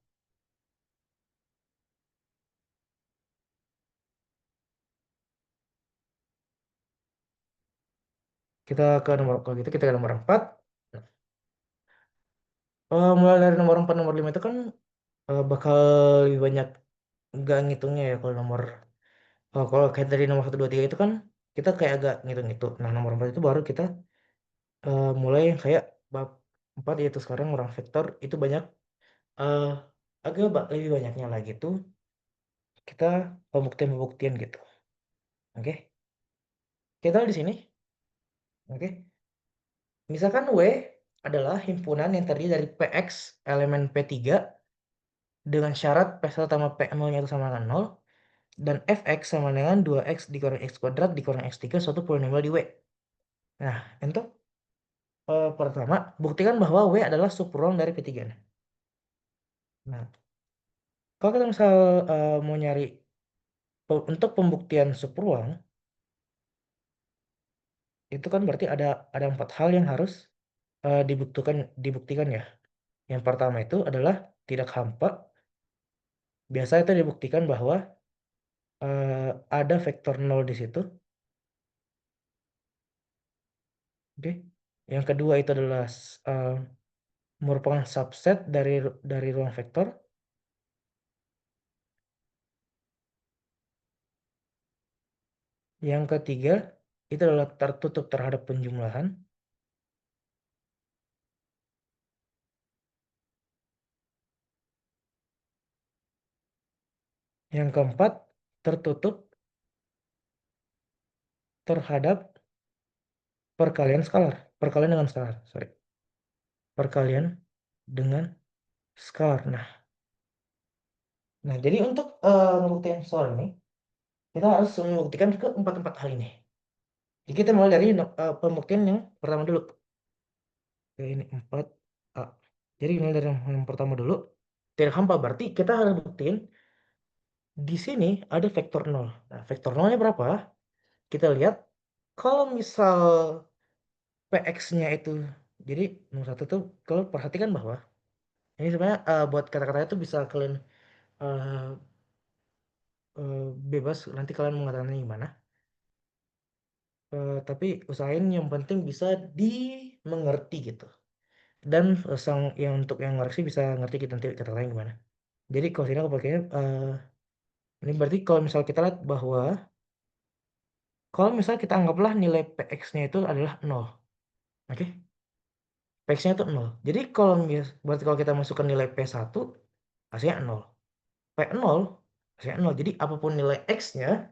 Kalau gitu kita ke nomor 4. Mulai dari nomor 4 nomor 5 itu kan bakal lebih banyak nggak ngitungnya ya kalau kayak dari nomor 1 2 3 itu kan kita kayak agak ngitung-ngitung. Nah, nomor 4 itu baru kita mulai yang kayak bab 4 yaitu sekarang orang vektor itu banyak eh agak lebih banyaknya lagi tuh kita pembuktian-pembuktian gitu. Oke. Kita di sini. Oke. Misalkan W adalah himpunan yang terdiri dari PX elemen P3 dengan syarat P1 tambah P0-nya itu sama dengan 0 dan Fx sama dengan 2x dikurangi x kuadrat dikurangi x3 suatu polinomial di W. Nah, untuk pertama, buktikan bahwa W adalah subruang dari P3. Nah, kalau kita misal mau nyari untuk pembuktian subruang, itu kan berarti ada 4 hal yang harus dibuktikan ya. Yang pertama itu adalah tidak hampa. Biasa itu dibuktikan bahwa ada vektor 0 di situ. Oke. Yang kedua itu adalah uh, merupakan subset dari ruang vektor. Yang ketiga itu adalah tertutup terhadap penjumlahan. Yang keempat, tertutup terhadap perkalian skalar. Perkalian dengan skalar, sorry. Perkalian dengan skalar. Nah, jadi untuk membuktikan soal ini, kita harus membuktikan ke empat hal ini. Jadi kita mulai dari pembuktian yang pertama dulu. Oke, ini 4A. Jadi mulai dari yang pertama dulu. Tidak hampa berarti kita harus buktiin di sini ada vektor 0. Nah, vektor 0-nya berapa? Kita lihat kalau misal PX-nya itu, jadi nomor satu tuh kalau perhatikan bahwa ini sebenarnya buat kata-kata itu bisa kalian eh, bebas nanti kalian mengatakannya gimana. Tapi usahain yang penting bisa dimengerti gitu. Dan sang yang untuk yang ngoreksi bisa ngerti kita nanti kata-katanya gimana. Jadi kalau sini aku pakainya ini berarti kalau misal kita lihat bahwa kalau misal kita anggaplah nilai PX-nya itu adalah 0. Oke? PX-nya itu 0. Jadi kalau berarti kalau kita masukkan nilai P1 hasilnya 0. P0 hasilnya 0. Jadi apapun nilai X-nya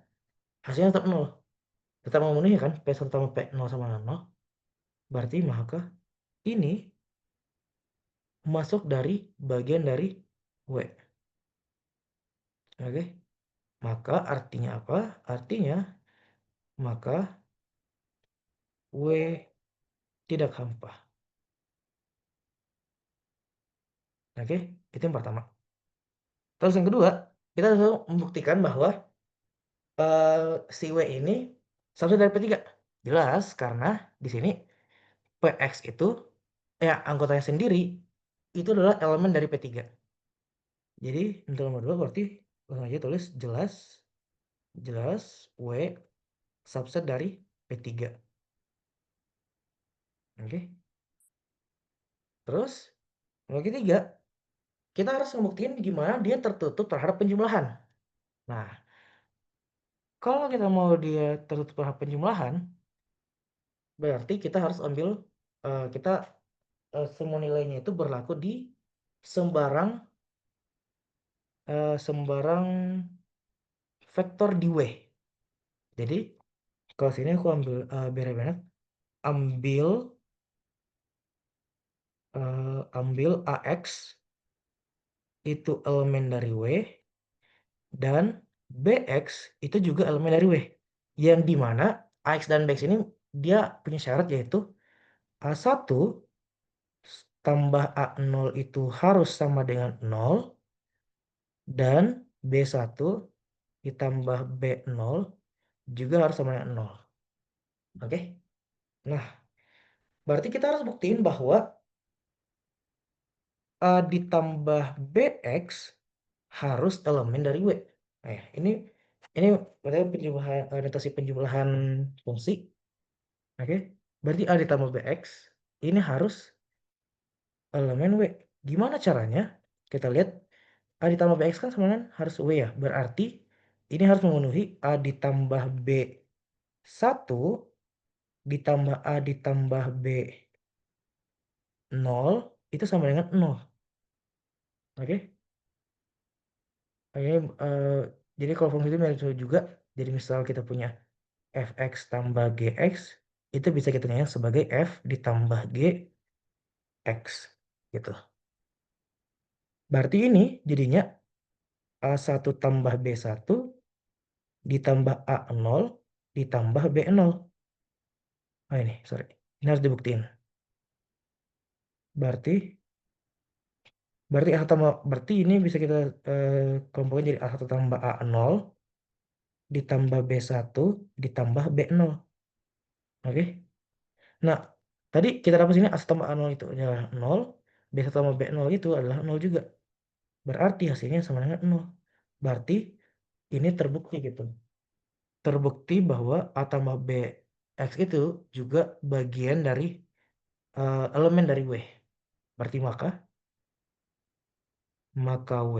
hasilnya tetap 0. Tetap memenuhi kan P1 tambah P0 sama 0. Berarti maka ini masuk dari bagian dari W. Oke? Maka artinya apa? Artinya maka W tidak hampa. Oke? Itu yang pertama. Terus yang kedua, kita harus membuktikan bahwa si W ini subset dari P3. Jelas karena di sini PX itu ya anggotanya sendiri itu adalah elemen dari P3. Jadi untuk nomor 2 berarti langsung aja tulis jelas jelas W subset dari P3. Oke. Terus yang ketiga, kita harus membuktikan gimana dia tertutup terhadap penjumlahan. Nah, kalau kita mau dia tertutup terhadap penjumlahan, berarti kita harus ambil kita semua nilainya itu berlaku di sembarang sembarang vektor di W. Jadi kalau sini aku ambil biar banyak ambil ambil AX itu elemen dari W dan BX itu juga elemen dari W. Yang dimana AX dan BX ini dia punya syarat yaitu A1 tambah A0 itu harus sama dengan 0 dan B1 ditambah B0 juga harus sama dengan 0. Oke? Nah, berarti kita harus buktiin bahwa A ditambah BX harus elemen dari W. Nah, ya, ini berarti penjumlahan notasi penjumlahan fungsi. Oke? Berarti A ditambah BX ini harus elemen W. Gimana caranya? Kita lihat A ditambah BX kan sama dengan harus W ya. Berarti ini harus memenuhi A ditambah B1 ditambah A ditambah B0 itu sama dengan 0. Oke? Oke, jadi kalau fungsi itu mirip juga. Jadi misal kita punya fx tambah gx itu bisa kita nyanyi sebagai f ditambah gx gitu. Berarti ini jadinya A1 tambah B1 ditambah A0 ditambah B0. Nah ini, sorry. Ini harus dibuktiin. Berarti berarti ini bisa kita kelompokkan jadi A1 tambah A0 ditambah B1 ditambah B0. Oke. Nah, tadi kita dapat sini A1 tambah A0 itu adalah 0, B1 tambah B0 itu adalah 0 juga. Berarti hasilnya sama dengan 0. Berarti ini terbukti gitu. Terbukti bahwa A tambah BX itu juga bagian dari elemen dari W. Berarti maka W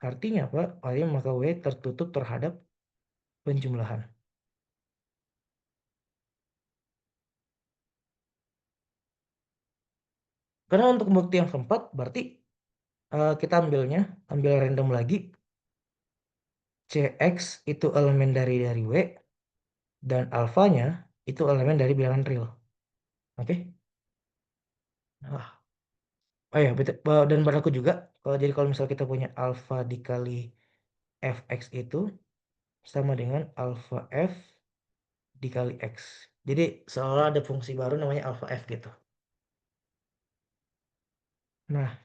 artinya apa? Artinya maka W tertutup terhadap penjumlahan. Karena untuk bukti yang keempat berarti kita ambil random lagi. Cx itu elemen dari W dan alfanya itu elemen dari bilangan real. Oke? Nah, oh ya, betul. Dan berlaku juga jadi kalau misal kita punya alfa dikali fx itu sama dengan alfa f dikali x. Jadi seolah ada fungsi baru namanya alfa f gitu. Nah,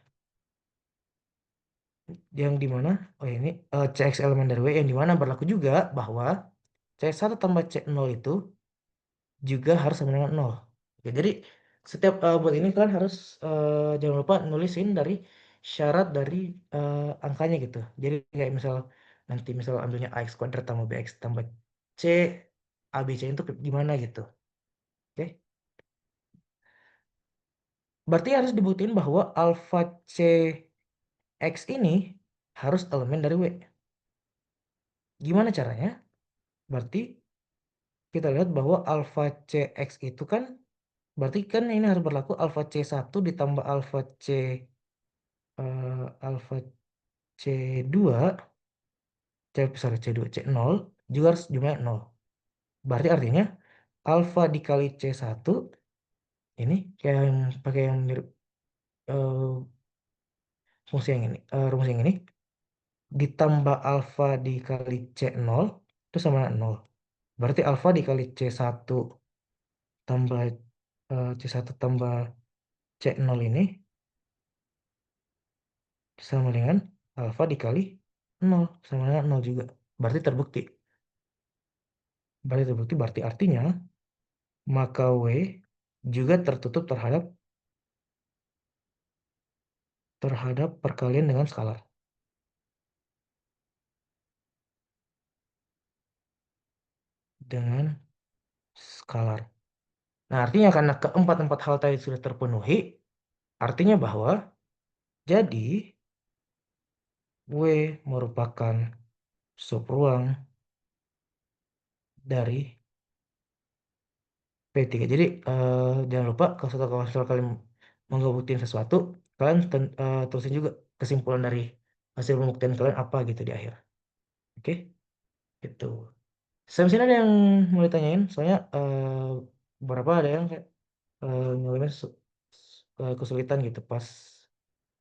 yang dimana, oh ini cx elemen dari W yang dimana berlaku juga bahwa c1 tambah c0 itu juga harus sama dengan 0. Oke, jadi setiap buat ini kalian harus jangan lupa nulisin dari syarat dari angkanya gitu. Jadi kayak misal nanti misal ambilnya ax kuadrat tambah bx tambah c abc itu gimana gitu. Oke. Berarti harus dibuktiin bahwa alfa c x ini harus elemen dari W. Gimana caranya? Berarti kita lihat bahwa alfa cx itu kan berarti kan ini harus berlaku alfa c1 ditambah alfa c2 sorry c2 c0 juga harus jumlahnya 0. Berarti artinya alfa dikali c1 ini kayak yang pakai yang mirip eh, fungsi yang ini rumus yang ini ditambah alfa dikali c0 itu sama dengan 0. Berarti alfa dikali c1 tambah c1 tambah c0 ini sama dengan alfa dikali 0 sama dengan 0 juga. Berarti terbukti. Berarti artinya maka W juga tertutup terhadap perkalian dengan skalar. Dengan skalar. Nah, artinya karena keempat-empat hal tadi sudah terpenuhi, artinya bahwa jadi W merupakan subruang dari P3. Jadi jangan lupa kalau misalnya kalian mau ngebuktiin sesuatu, kalian terusin juga kesimpulan dari hasil pembuktian kalian apa gitu di akhir. Oke, itu. Sampai sini ada yang mau ditanyain? Soalnya beberapa ada yang kayak ngalamin kesulitan gitu pas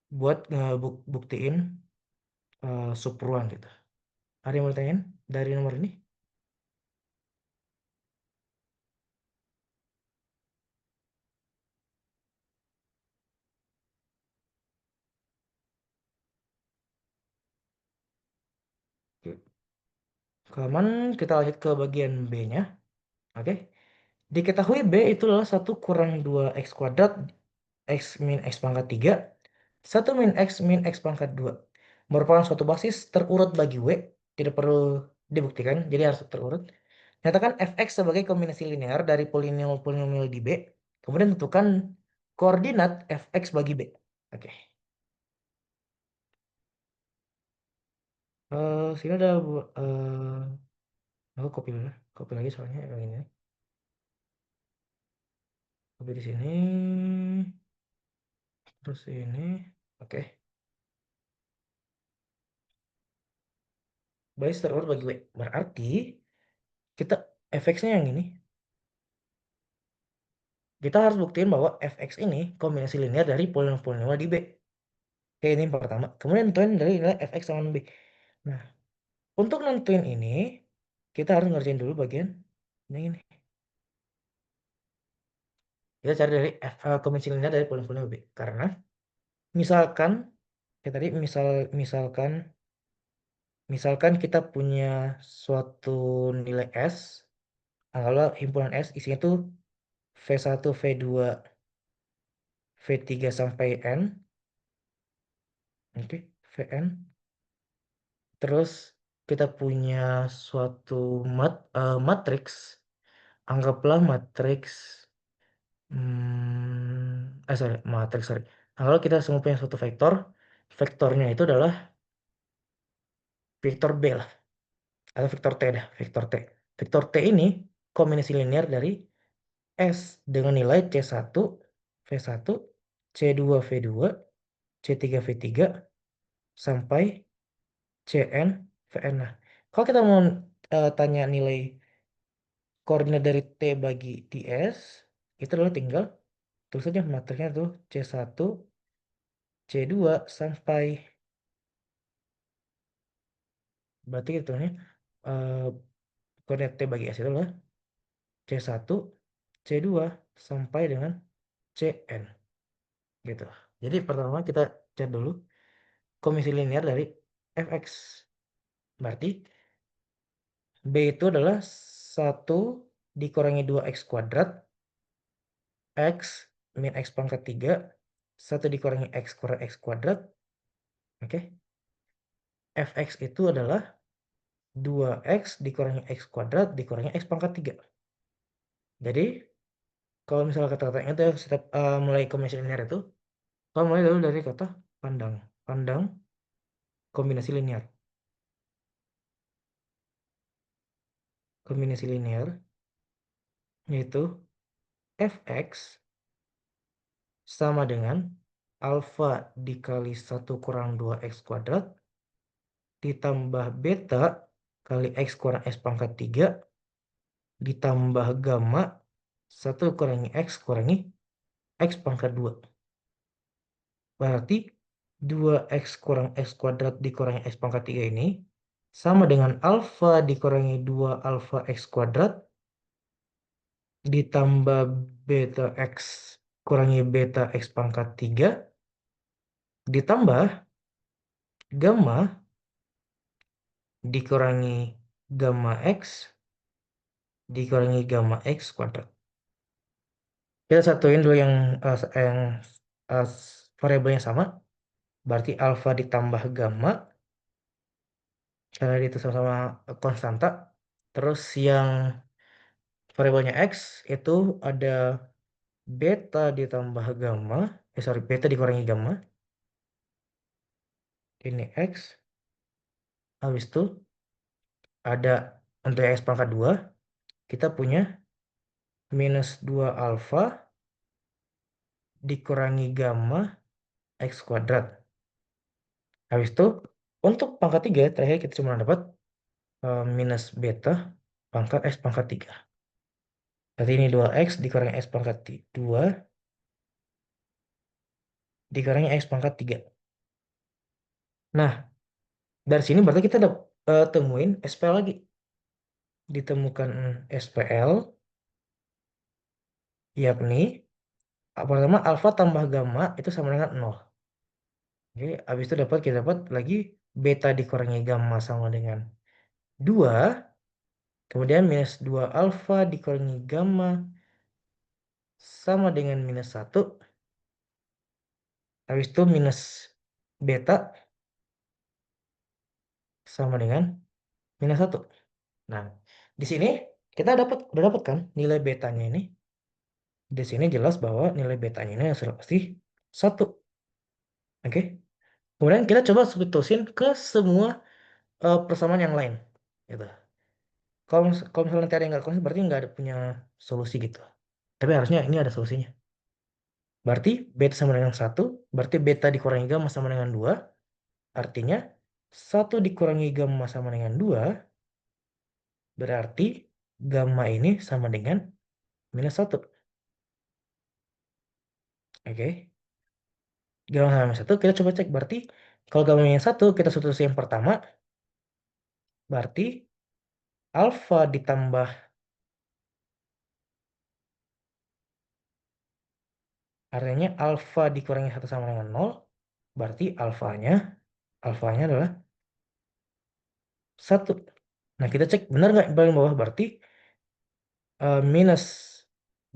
buat ngebuktiin subruang gitu. Ada yang mau ditanyain dari nomor ini? Oke. Kelamaan kita lanjut ke bagian B-nya. Oke. Diketahui B itu adalah 1 - 2 x kuadrat x min x pangkat 3 1 min x pangkat 2 merupakan suatu basis terurut bagi W, tidak perlu dibuktikan, jadi harus terurut. Nyatakan fx sebagai kombinasi linear dari polinomial di B, kemudian tentukan koordinat fx bagi B. Oke. Sini ada aku copy dulu. Copy lagi soalnya yang ini. Copy di sini. Terus ini. Oke. Basis terurut bagi W. Berarti kita fx-nya yang ini. Kita harus buktiin bahwa fx ini kombinasi linear dari polinomial di B. Oke, ini yang pertama. Kemudian nentuin dari nilai fx sama B. Nah, untuk nentuin ini, kita harus ngerjain dulu bagian yang ini. Kita cari dari kombinasi linear dari polinomial B. Karena misalkan, ya tadi misalkan kita punya suatu nilai S, anggaplah himpunan S isinya tuh V1, V2, V3 sampai N. Oke, Vn. Terus kita punya suatu matriks, anggaplah matriks, sorry. Kalau kita semua punya suatu vektor, vektornya itu adalah vektor B lah, atau vektor T dah, vektor T. Vektor T ini kombinasi linear dari S dengan nilai C1, V1, C2, V2, C3, V3, sampai Cn Vn. Nah, kalau kita mau tanya nilai koordinat dari T bagi ts, itu adalah tinggal tulis saja matriksnya tuh C1, C2 sampai, berarti itu nih koordinat T bagi S itu adalah C1, C2 sampai dengan Cn gitu. Jadi pertama kita cari dulu komisi linear dari fx. Berarti B itu adalah 1 dikurangi 2x kuadrat x min x pangkat 3, 1 dikurangi x kurang x kuadrat. Oke. Fx itu adalah 2x dikurangi x kuadrat dikurangi x pangkat 3. Jadi kalau misalnya kata-katanya itu setiap mulai komisi linear itu, kita mulai dulu dari kata pandang. Pandang kombinasi linear. Kombinasi linear yaitu fx sama dengan alfa dikali 1 kurang 2x kuadrat ditambah beta kali x kurang x pangkat 3 ditambah gamma 1 kurangi x kurangi x pangkat 2. Berarti 2x kurang x kuadrat dikurangi x pangkat 3 ini sama dengan alfa dikurangi 2 alfa x kuadrat ditambah beta x kurangi beta x pangkat 3 ditambah gamma dikurangi gamma x dikurangi gamma x kuadrat. Kita satuin dulu yang uh, variabelnya sama. Berarti alfa ditambah gamma karena itu sama-sama konstanta. Terus yang variabelnya x itu ada beta ditambah gamma. Sorry, beta dikurangi gamma. Ini x. Habis itu ada untuk x pangkat 2. Kita punya minus 2 alfa dikurangi gamma x kuadrat. Habis itu untuk pangkat 3 terakhir kita cuma dapat minus beta pangkat x pangkat 3. Berarti ini 2x dikurangi x pangkat 2 dikurangi x pangkat 3. Nah, dari sini berarti kita temuin SPL lagi. Ditemukan SPL, yakni pertama alfa tambah gamma itu sama dengan 0. Oke, habis itu kita dapat lagi beta dikurangi gamma sama dengan 2. Kemudian minus 2 alfa dikurangi gamma sama dengan minus 1. Habis itu minus beta sama dengan minus 1. Nah, di sini kita udah dapat kan nilai betanya ini. Di sini jelas bahwa nilai betanya ini hasil pasti 1. Oke. Kemudian kita coba substitusin ke semua persamaan yang lain. Gitu. Kalau misalnya nanti ada yang nggak konsisten berarti nggak ada punya solusi gitu. Tapi harusnya ini ada solusinya. Berarti beta sama dengan 1. Berarti beta dikurangi gamma sama dengan 2. Artinya 1 dikurangi gamma sama dengan 2. Berarti gamma ini sama dengan minus 1. Oke. Gamma sama minus 1 kita coba cek. Berarti kalau gamma minus 1 kita substitusi yang pertama. Berarti alfa ditambah, artinya alfa dikurangi 1 sama dengan 0. Berarti alfanya adalah 1. Nah, kita cek benar nggak paling bawah. Berarti minus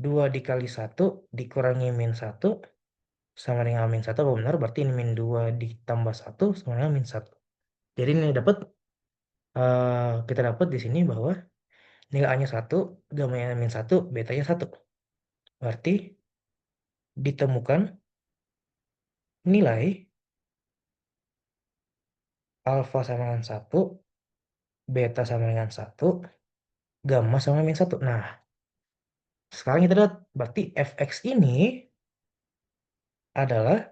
2 dikali 1 dikurangi min 1 sama dengan min 1. Apa benar? Berarti ini min 2 ditambah 1 sama dengan min 1. Jadi ini kita dapat di sini bahwa nilai A-nya 1, gamanya min 1, betanya 1. Berarti ditemukan nilai alfa sama dengan 1, beta sama dengan 1, gamma sama min 1. Nah, sekarang kita lihat berarti fx ini adalah,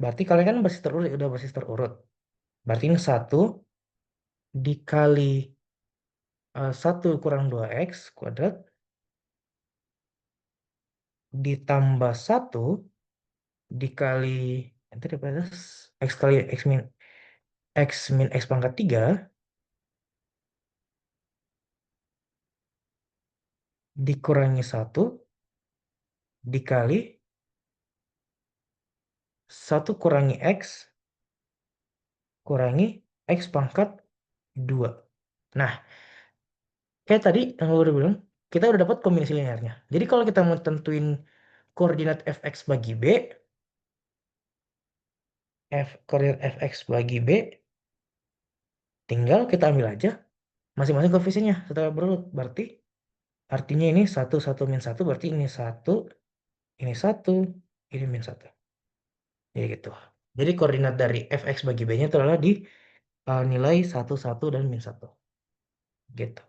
berarti kalian kan basis terurut, udah basis terurut. Berarti ini 1 dikali 1 kurang 2x kuadrat ditambah 1 dikali nanti daripada x kali x pangkat 3 dikurangi 1 dikali 1 kurangi x kurangi x pangkat 2. Nah, kayak tadi yang gue udah bilang, kita udah dapat kombinasi linearnya. Jadi kalau kita mau tentuin koordinat fx bagi b, koordinat fx bagi b, tinggal kita ambil aja masing-masing koefisiennya setelah berurut. Berarti artinya ini 1, 1, min 1, berarti ini 1, ini 1, ini min 1. Jadi gitu. Jadi koordinat dari fx bagi b-nya itu adalah di nilai 1, 1, dan min 1. Gitu.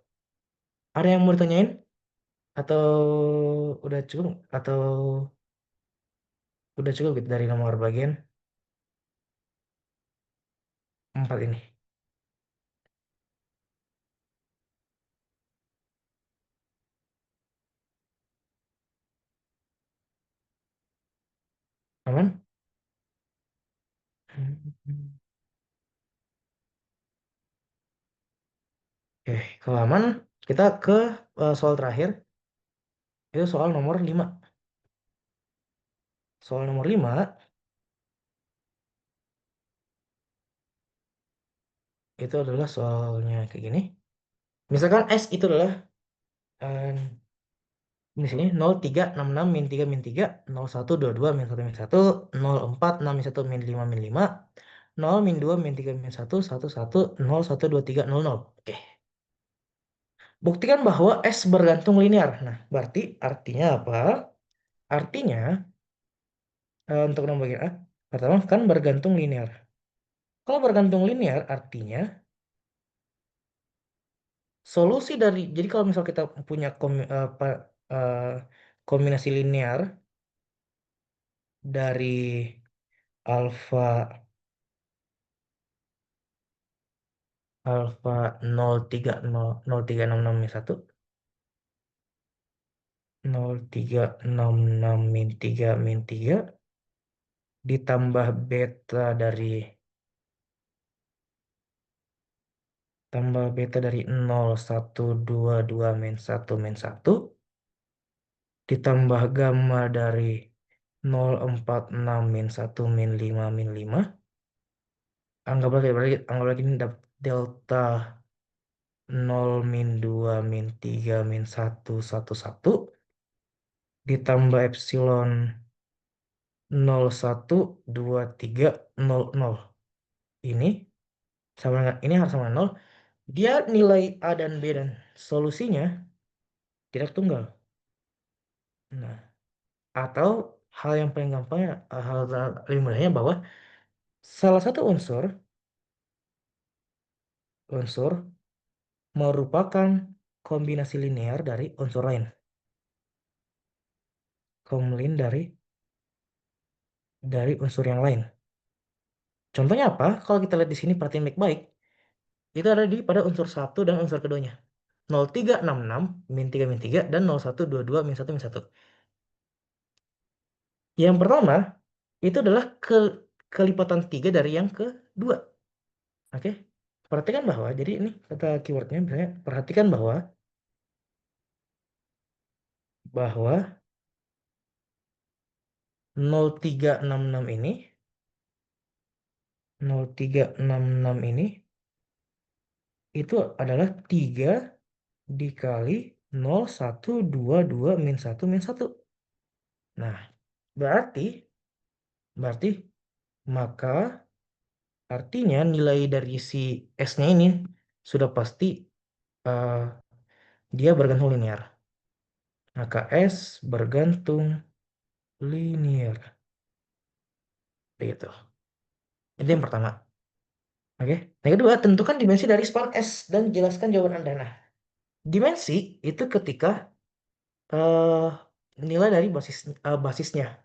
Ada yang mau ditanyain? Atau udah cukup? Atau udah cukup gitu dari nomor bagian 4 ini? Aman? Oke, kalau aman, kita ke soal terakhir. Itu soal nomor 5. Soal nomor 5 itu adalah soalnya kayak gini. Misalkan S itu adalah eh, di sini 0366 min 3 min 3, 0122 min 1 min 1, 04 6 min 1 min 5 min 5, 0 min 2 min 3 min 1, 11, 0123 00. Oke. Buktikan bahwa S bergantung linear. Nah, berarti artinya apa? Artinya untuk nomor bagian A, pertama kan bergantung linear. Kalau bergantung linear artinya solusi dari, jadi kalau misal kita punya eh, kombinasi linear dari alfa alfa 0,366 min 1, 0,366 min 3 min 3 ditambah beta dari 0122 min 1 min 1 ditambah gamma dari 046 min 1 min 5 min 5. Anggaplah ini delta 0 min 2 min 3 min 1 1 1 ditambah epsilon 012300. Ini sama dengan ini harus sama dengan 0. Dia nilai A dan B dan solusinya tidak tunggal. Nah, atau hal yang paling gampangnya, hal lebih mudahnya bahwa salah satu unsur merupakan kombinasi linear dari unsur lain. Komlin dari unsur yang lain. Contohnya apa? Kalau kita lihat di sini perhatiin baik-baik, itu ada di pada unsur satu dan unsur keduanya. 0366 min 3 min 3 dan 0122 min 1 min 1. Yang pertama itu adalah kelipatan 3 dari yang kedua. Oke? Perhatikan bahwa, jadi ini kata keywordnya misalnya, perhatikan bahwa 0366 ini 0366 ini itu adalah 3 dikali 0122 min 1 min 1. Nah, berarti berarti maka artinya nilai dari si S-nya ini sudah pasti eh, dia bergantung linear. Maka S bergantung linear. Begitu. Itu yang pertama. Oke. Yang kedua, tentukan dimensi dari span S dan jelaskan jawaban Anda. Nah, dimensi itu ketika eh, nilai dari basisnya.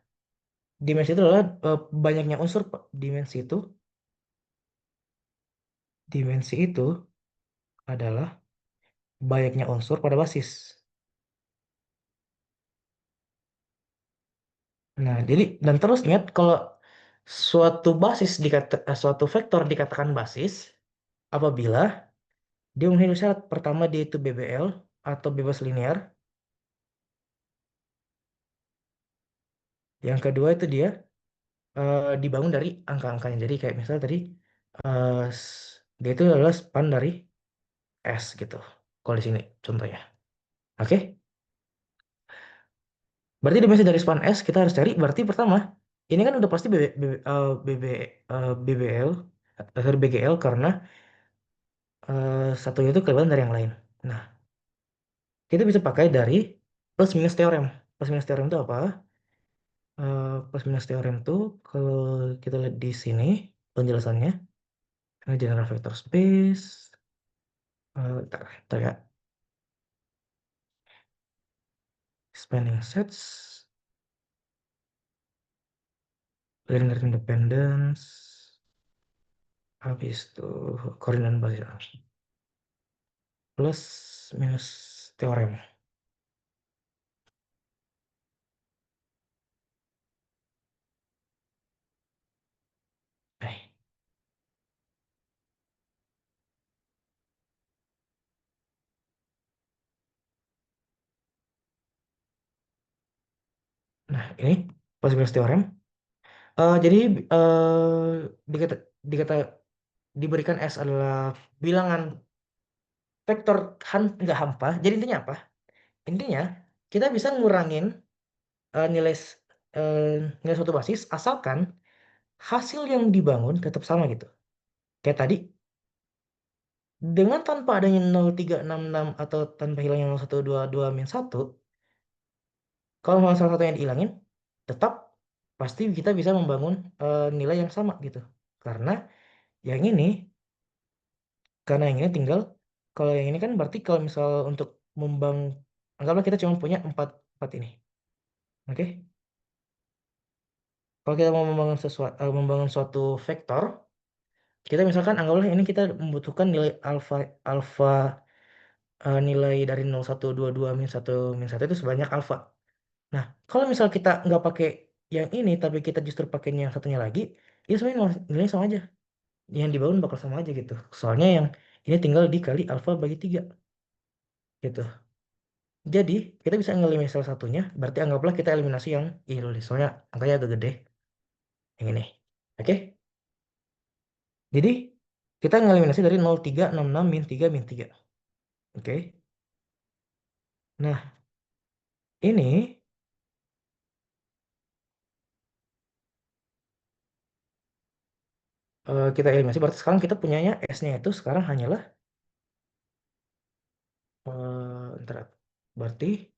Dimensi itu adalah banyaknya unsur, Pak. Dimensi itu Dimensi itu adalah banyaknya unsur pada basis. Nah, jadi dan terus ingat kalau suatu vektor dikatakan basis apabila dia memenuhi syarat pertama dia itu BBL atau bebas linear, yang kedua itu dia dibangun dari angka-angkanya. Jadi kayak misalnya tadi dia itu adalah span dari S gitu. Kalau di sini contohnya. Oke? Berarti dimensi dari span S kita harus cari. Berarti pertama, ini kan udah pasti BBL atau BGL karena satunya itu kelihatan dari yang lain. Nah, kita bisa pakai dari plus minus teorem. Plus minus teorem itu apa? Plus minus teorem itu kalau kita lihat di sini penjelasannya, ini general vector space. Ntar ya. Spanning sets, linear independence, habis itu koordinat basis plus minus teorem. Eh, Nah, ini plus minus teorem. Jadi dikata, dikata diberikan S adalah bilangan vektor nggak hampa. Jadi intinya apa? Intinya kita bisa ngurangin eh, nilai s- eh, nilai suatu basis asalkan hasil yang dibangun tetap sama gitu. Kayak tadi dengan tanpa adanya 0,366 atau tanpa hilangnya 0,122 min satu, kalau mau salah satunya dihilangin, tetap pasti kita bisa membangun nilai yang sama gitu. Karena yang ini, karena yang ini tinggal, kalau yang ini kan berarti kalau misal untuk membangun, anggaplah kita cuma punya empat ini, oke? Kalau kita mau membangun suatu vektor, kita misalkan anggaplah ini kita membutuhkan nilai alfa alfa nilai dari 0,122 min satu itu sebanyak alfa. Nah, kalau misal kita nggak pakai yang ini, tapi kita justru pakai yang satunya lagi, ya sebenarnya nilainya sama aja. Yang dibangun bakal sama aja gitu. Soalnya yang ini tinggal dikali alfa bagi 3 gitu. Jadi, kita bisa ngelimin salah satunya, berarti anggaplah kita eliminasi yang ini dulu. Soalnya angkanya agak gede, yang ini. Oke? Jadi, kita ngeliminasi dari 0,366 min 3 min 3. Oke? Nah, ini kita eliminasi, berarti sekarang kita punyanya S-nya itu sekarang hanyalah ntar, berarti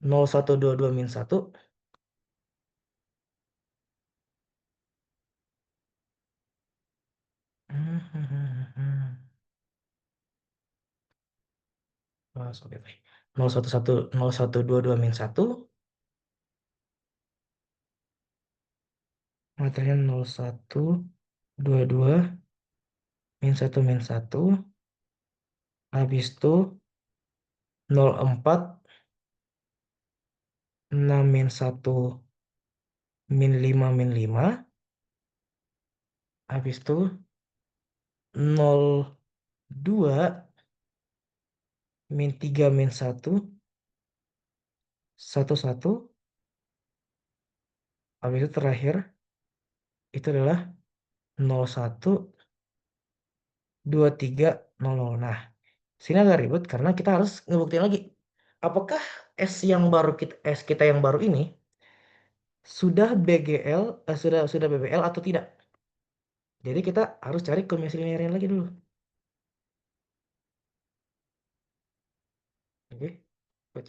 0,122 min satu. Sorry, 0,122 min satu, materinya 0,122 min satu, habis itu 0,4 6 min satu min 5 min 5, habis itu 0,2 min 3 min satu 1,1, habis itu terakhir itu adalah 0,12300. Nah, sini agak ribet karena kita harus ngebuktiin lagi apakah S kita yang baru ini sudah BGL, sudah BBL atau tidak. Jadi kita harus cari kombinasi linearnya lagi dulu. Oke. Wait.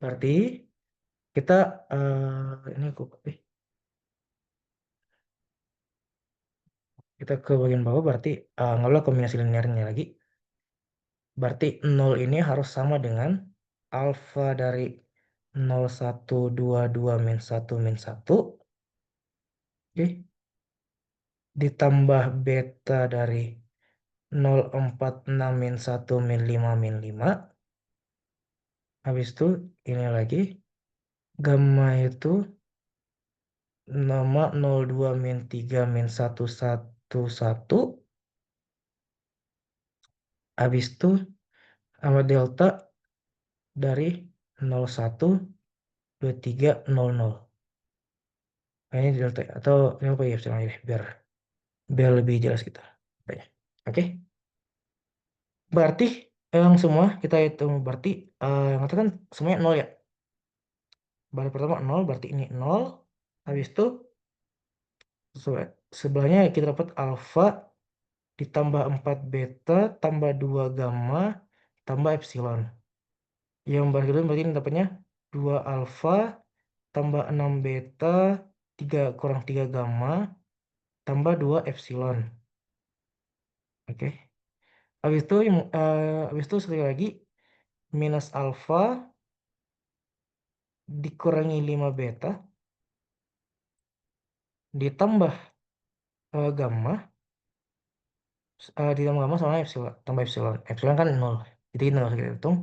Berarti kita ini aku copy. Kita ke bagian bawah berarti ngambil kombinasi linearnya lagi. Berarti 0 ini harus sama dengan alfa dari 0,122 min satu min satu Oke. Ditambah beta dari 0,46 min 1 min 5 min 5. Habis itu ini lagi. Gamma itu nama 02 min 3 min 111. Habis itu sama delta dari 012300. Nah, ini delta atau ini apa ya aja deh biar biar lebih jelas kita. Oke. Berarti yang semua kita hitung berarti yang itu kan semuanya 0 ya. Baru pertama 0 berarti ini 0. Habis itu sebelahnya kita dapat alfa ditambah 4 beta tambah 2 gamma tambah epsilon. Yang baru berarti ini dapatnya 2 alfa tambah 6 beta 3 kurang 3 gamma tambah 2 epsilon. Oke. Habis itu sekali lagi minus alfa dikurangi 5 beta ditambah gamma ditambah gamma sama epsilon tambah epsilon. Epsilon kan 0. Jadi 0 kita hitung.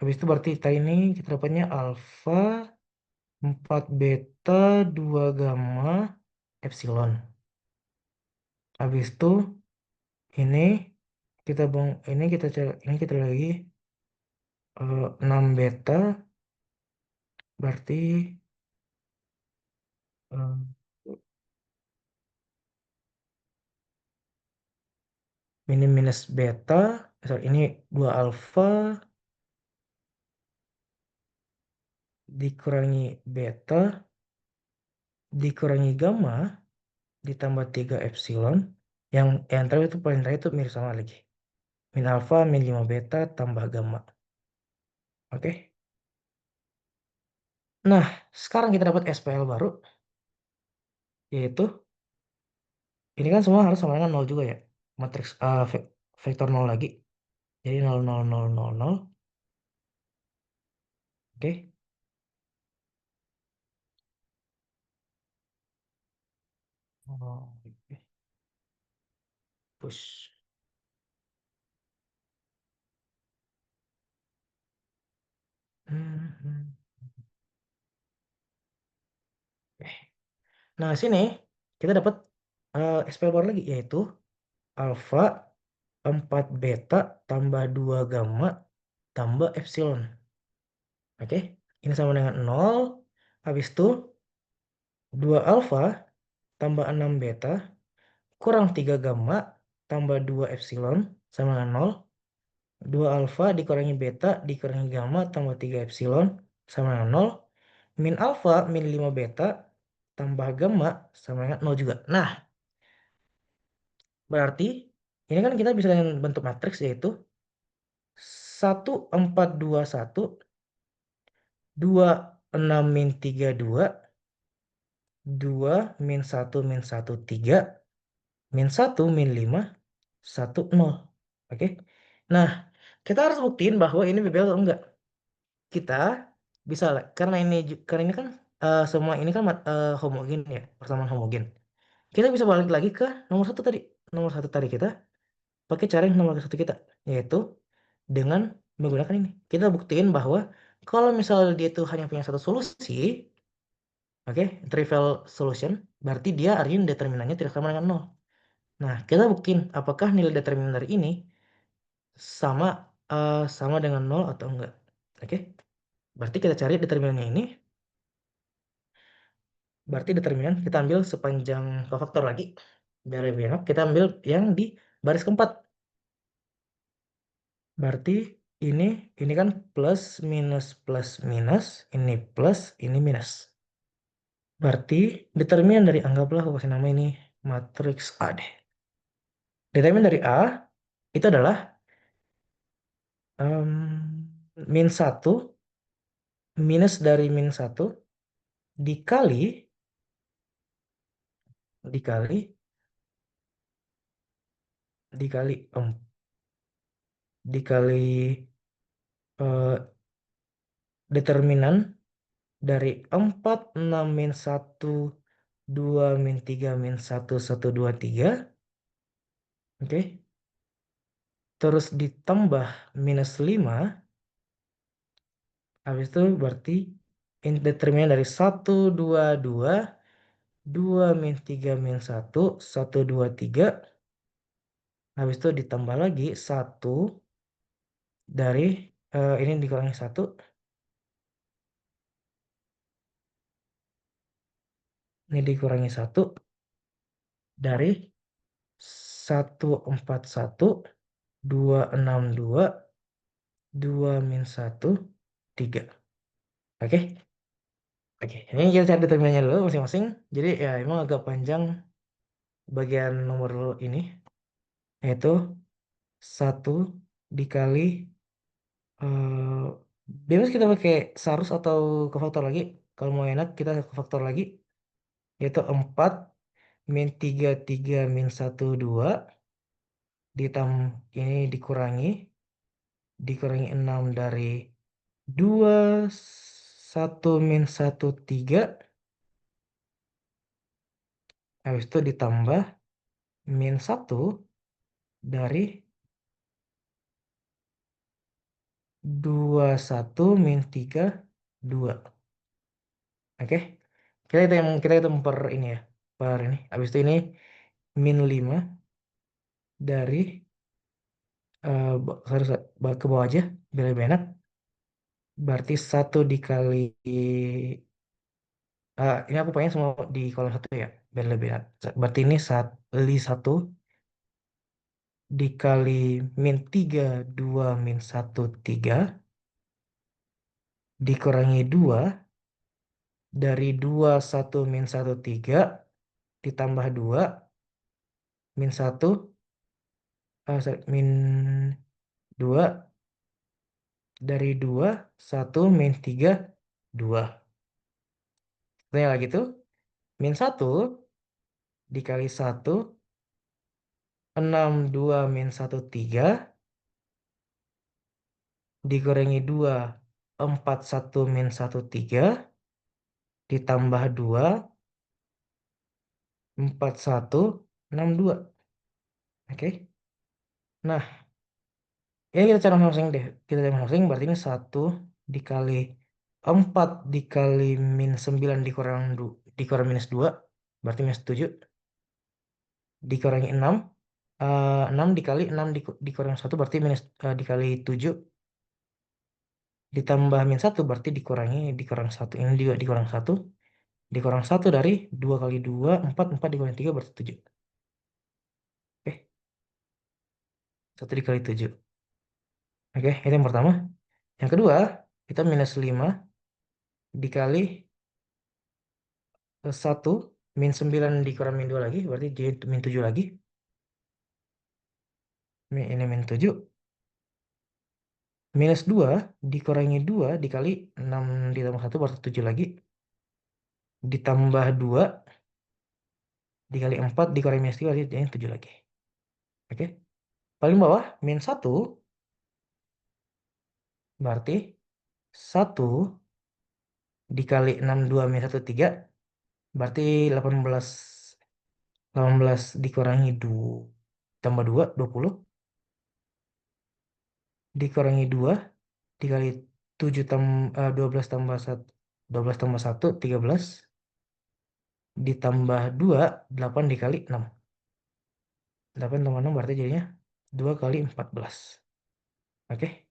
Habis itu berarti kita ini kita dapatnya alfa 4 beta 2 gamma epsilon. Habis itu ini kita bong ini kita lagi 6 beta berarti eh, ini minus beta sorry, ini 2 alfa dikurangi beta dikurangi gamma ditambah 3 epsilon yang terakhir itu paling terakhir itu mirip sama lagi min alfa min 5 beta tambah gamma. Oke. Nah, sekarang kita dapat SPL baru yaitu ini kan semua harus sama dengan 0 juga ya. Matriks vektor 0 lagi. Jadi 0 0 0 0 0. Oke. Oh, oke. Push. Hmm. Oke. Nah, sini kita dapat SPL baru lagi yaitu alfa 4 beta tambah 2 gamma tambah epsilon. Oke. Ini sama dengan 0. Habis itu 2 alfa tambah 6 beta kurang 3 gamma tambah 2 epsilon sama dengan 0. 2 alfa dikurangi beta dikurangi gamma tambah 3 epsilon sama dengan 0. Min alfa min 5 beta tambah gamma sama dengan 0 juga. Nah, berarti ini kan kita bisa dengan bentuk matriks yaitu 1421 26 min 32 2 min 1 min 1 3 min 1 min 5 1 0. Oke. Nah, kita harus buktiin bahwa ini bebel atau enggak. Kita bisa karena ini kan semua ini kan homogen ya, persamaan homogen. Kita bisa balik lagi ke nomor satu tadi. Nomor satu tadi kita pakai cara yang nomor satu kita, yaitu dengan menggunakan ini. Kita buktiin bahwa kalau misalnya dia itu hanya punya satu solusi, oke, trivial solution, berarti dia artinya determinannya tidak sama dengan nol. Nah, kita buktiin apakah nilai determinan dari ini sama sama dengan nol atau enggak. Oke. Berarti kita cari determinannya ini. Berarti determinan kita ambil sepanjang kofaktor lagi. Biar lebih enak, kita ambil yang di baris keempat. Berarti ini ini kan plus minus, ini plus, ini minus. Berarti determinan dari anggaplah aku kasih nama ini matriks A deh. Determinan dari A itu adalah min satu minus dari min satu dikali dikali dikali dikali eh, determinan dari 4 6 min 1 2 min 3 min 1, 1, 2, 3. Oke. Terus ditambah minus 5. Habis itu berarti determinan dari 1, 2, 2. 2 min 3 min 1, 1, 2, 3. Habis itu ditambah lagi 1 dari ini dikurangi 1. Ini dikurangi 1 dari 141, 262, 2 min 1, 3. Oke. Oke, ini kita cari determinannya dulu masing-masing. Jadi ya emang agak panjang bagian nomor ini, yaitu 1 dikali eh bebas kita pakai sarus atau kofaktor lagi. Kalau mau enak kita kofaktor lagi, yaitu 4 min 3, 3 min 1, 2. Ini dikurangi 6 dari 2, 1 min 1, 3. Habis itu ditambah min 1 dari 2, 1 min 3, 2. Oke. Kita hitung per ini ya. Per ini. Habis itu ini min 5 dari harus ke bawah aja biar lebih enak. Berarti 1 dikali ini aku pengen semua di kolom 1 ya biar lebih enak. Berarti ini 1 dikali min 3, 2 min 1, 3 dikurangi 2 dari 2, 1 min 1, 3 ditambah 2 min 1, min 2 dari 2, 1 min 3, 2. Setelah lagi tuh min 1 dikali 1, 6, 2 min 1, 3 dikurangi 2, 4, 1 min 1, 3 ditambah 2, 4, 1, 6, 2. Oke. Nah, ini kita cari masing-masing deh. Kita cari masing-masing berarti ini 1 dikali 4 dikali min 9 dikurang minus 2 berarti minus 7 dikurangi 6. 6 dikali 6 dikurang 1 berarti dikali 7 ditambah min 1 berarti dikurang 1. Ini juga dikurang 1. Dikurang 1 dari 2 kali 2, 4. 4 dikurangi 3 berarti 7. Oke. 1 dikali 7. Oke, itu yang pertama. Yang kedua, kita minus 5 dikali 1 min 9 dikurang min 2 lagi. Berarti jadi min 7 lagi. Ini min 7. Minus 2 dikurangi 2 dikali 6 ditambah 1 berarti 7 lagi. Ditambah 2 dikali 4 dikurangi minus 3 jadi 7 lagi. Oke. Paling bawah min 1 berarti 1 dikali 6, 2 min 1, 3 berarti 18. 18 dikurangi 2 tambah 2, 20 dikurangi 2 dikali 12 tambah 1, 12 tambah 1, 13 ditambah 2, 8 dikali 6. 8 tambah 6 berarti jadinya 2 kali 14. Oke.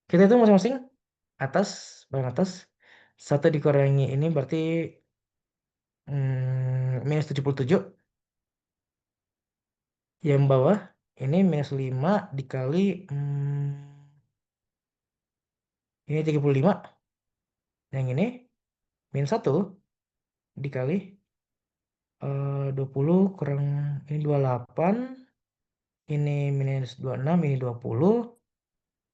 Kita itu masing-masing atas, paling atas 1 dikurangi ini berarti minus 77. Yang bawah ini minus 5 dikali ini 35. Yang ini min 1 dikali 20 kurang ini 28. Ini minus 26, ini 20.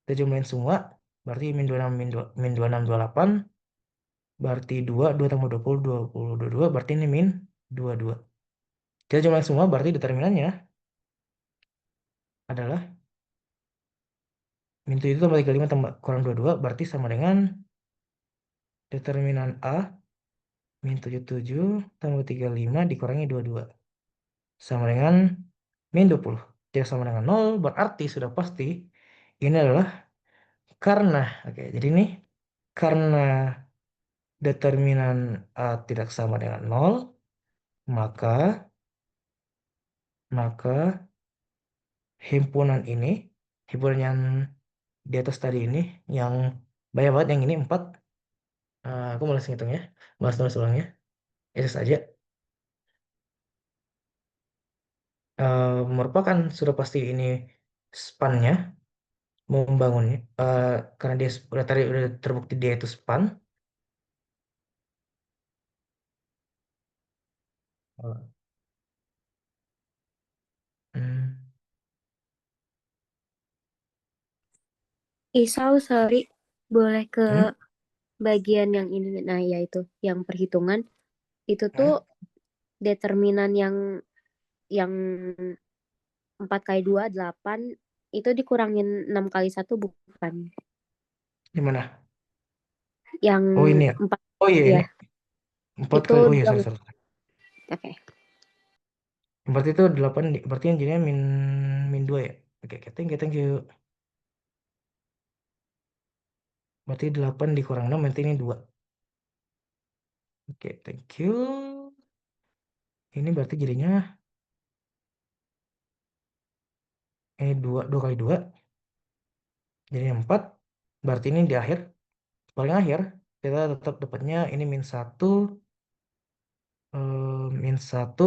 Kita jumlahin semua. Berarti min 26, min 26, 28. Berarti 2 tambah 20, 20, 22. Berarti ini min 22. Kita jumlahin semua, berarti determinannya adalah min 7 tambah 35 tambah kurang 22. Berarti sama dengan determinan A min 77 tambah 35 dikurangi 22. Sama dengan min 20. Tidak sama dengan 0, berarti sudah pasti ini adalah karena, oke, jadi ini karena determinan A tidak sama dengan 0, maka maka himpunan yang di atas tadi ini, yang banyak banget yang ini 4, aku malas ngitungnya, malas nulis ulangnya, itu saja, merupakan sudah pasti ini spannya, membangunnya, karena dia udah terbukti dia itu span. Eh, hmm, Isau, sorry, boleh ke hmm, bagian yang ini. Nah, yaitu yang perhitungan itu tuh hmm, determinan yang 4 kali 2 8 itu dikurangin 6 kali satu bukan? Gimana? Yang Oh ini ya. 4 Oh iya ya, ini 4 itu kali. Oh iya, dong. sorry, sorry. Oke. Berarti itu 8, berarti yang jadinya min min 2 ya. Oke, oke, thank you. Berarti 8 dikurang 6 berarti ini 2. Oke, thank you. Ini berarti jadinya ini 2 kali 2 jadinya 4. Berarti ini di akhir, paling akhir kita tetap dapatnya ini min 1, min 1,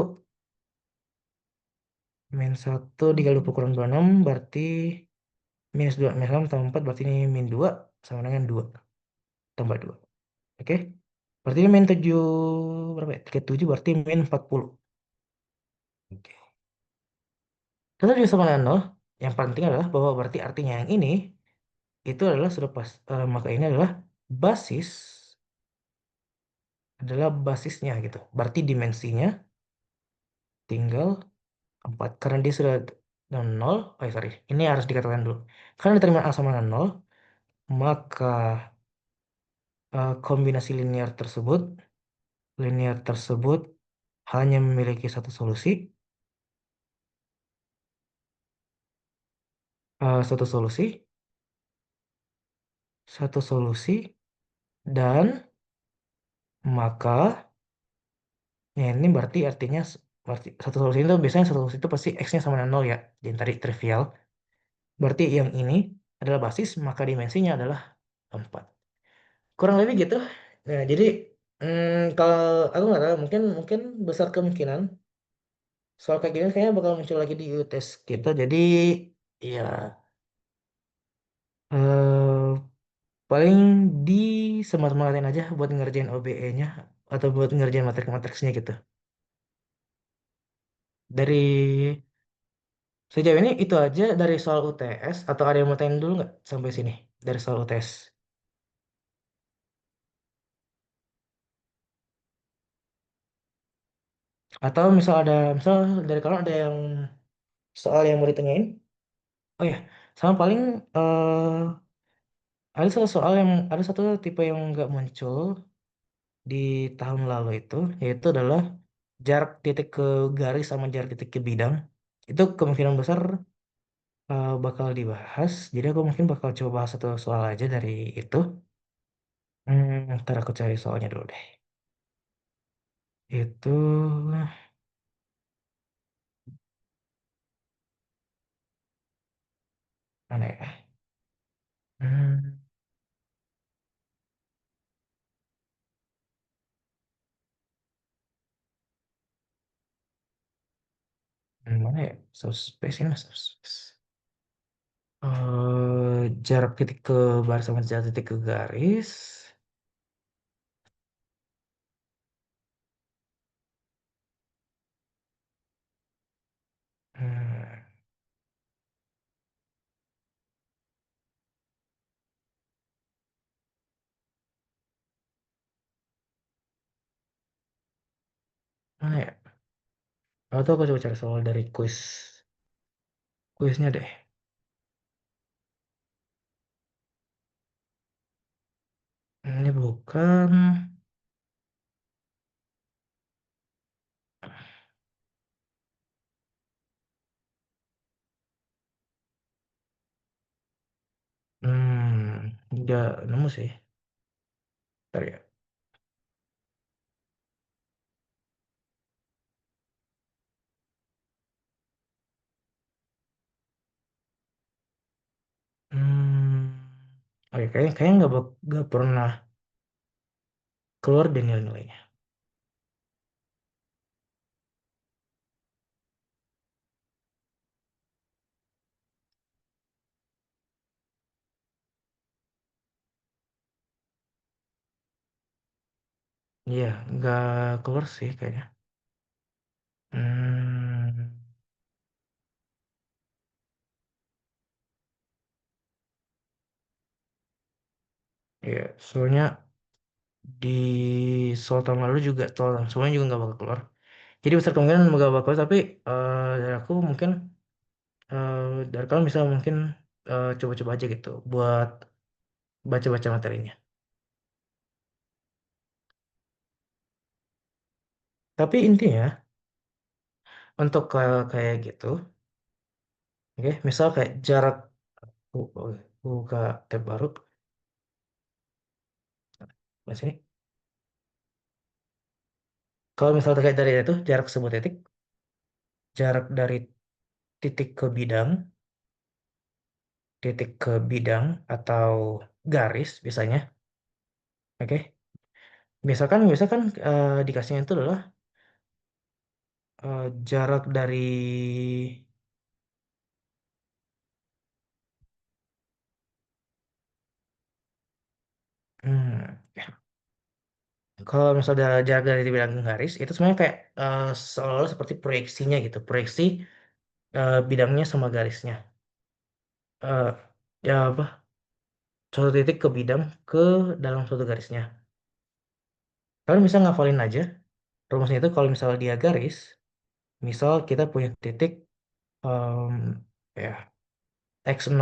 min 1 dikali 20 kurang 26 berarti minus 2, minus 6 tambah 4 berarti ini min 2 sama dengan 2 tambah 2. Oke. Berarti ini min 7 berapa ya? 37 berarti min 40. Oke. Tetap juga sama dengan 0. Yang penting adalah bahwa berarti artinya yang ini itu adalah sudah pas, maka ini adalah basisnya gitu. Berarti dimensinya tinggal 4 karena dia sudah dengan 0. Oh sorry, ini harus dikatakan dulu. Karena determinan A sama dengan 0, maka kombinasi linear tersebut hanya memiliki satu solusi, satu solusi, dan maka ya ini berarti artinya berarti satu solusi itu biasanya satu solusi itu pasti x-nya sama dengan 0 ya. Jadi tadi trivial. Berarti yang ini adalah basis, maka dimensinya adalah 4. Kurang lebih gitu. Nah, jadi kalau aku nggak tahu, mungkin mungkin besar kemungkinan soal kayak gini kayaknya bakal muncul lagi di UTS kita. Jadi ya eh, paling di semangat-semangatin aja buat ngerjain OBE-nya atau buat ngerjain materi-materinya gitu. Dari sejauh ini itu aja dari soal UTS, atau ada yang mau tanya dulu nggak sampai sini dari soal UTS? Atau misal dari kalau ada yang soal yang mau ditanyain? Oh ya, sama paling ada satu tipe yang nggak muncul di tahun lalu itu, yaitu adalah jarak titik ke garis sama jarak titik ke bidang. Itu kemungkinan besar bakal dibahas. Jadi aku mungkin bakal coba bahas satu soal aja dari itu. Ntar aku cari soalnya dulu deh. Itu mana ya? Hmm, mana ya? Subspace ini subspace. Jarak titik ke baris sama jarak titik ke garis. Hmm, mana ya? Atau aku coba cari soal dari kuisnya deh. Ini bukan. udah nemu sih. Ntar ya. Hmm. Oke, kayaknya nggak pernah keluar deh nilai-nilainya. Iya, nggak keluar sih kayaknya. Hmm. Iya, soalnya di soal tahun lalu juga soal semuanya juga nggak bakal keluar. Jadi besar kemungkinan nggak bakal keluar, tapi dari aku mungkin eh dari kalian bisa mungkin coba-coba aja gitu buat baca-baca materinya. Tapi intinya untuk kayak gitu, oke, misal kayak jarak buka tab baru, mas ini. Kalau misal terkait dari itu jarak sebuah titik, jarak dari titik ke bidang atau garis biasanya, oke. Misalkan dikasihnya itu adalah jarak dari ya, kalau misalnya jarak dari bidang ke garis itu sebenarnya kayak seolah-olah seperti proyeksinya gitu, proyeksi bidangnya sama garisnya. Eh, ya apa? Suatu titik ke bidang ke dalam suatu garisnya. Kalian bisa ngafalin aja rumusnya itu kalau misalnya dia garis, misal kita punya titik em, ya x0,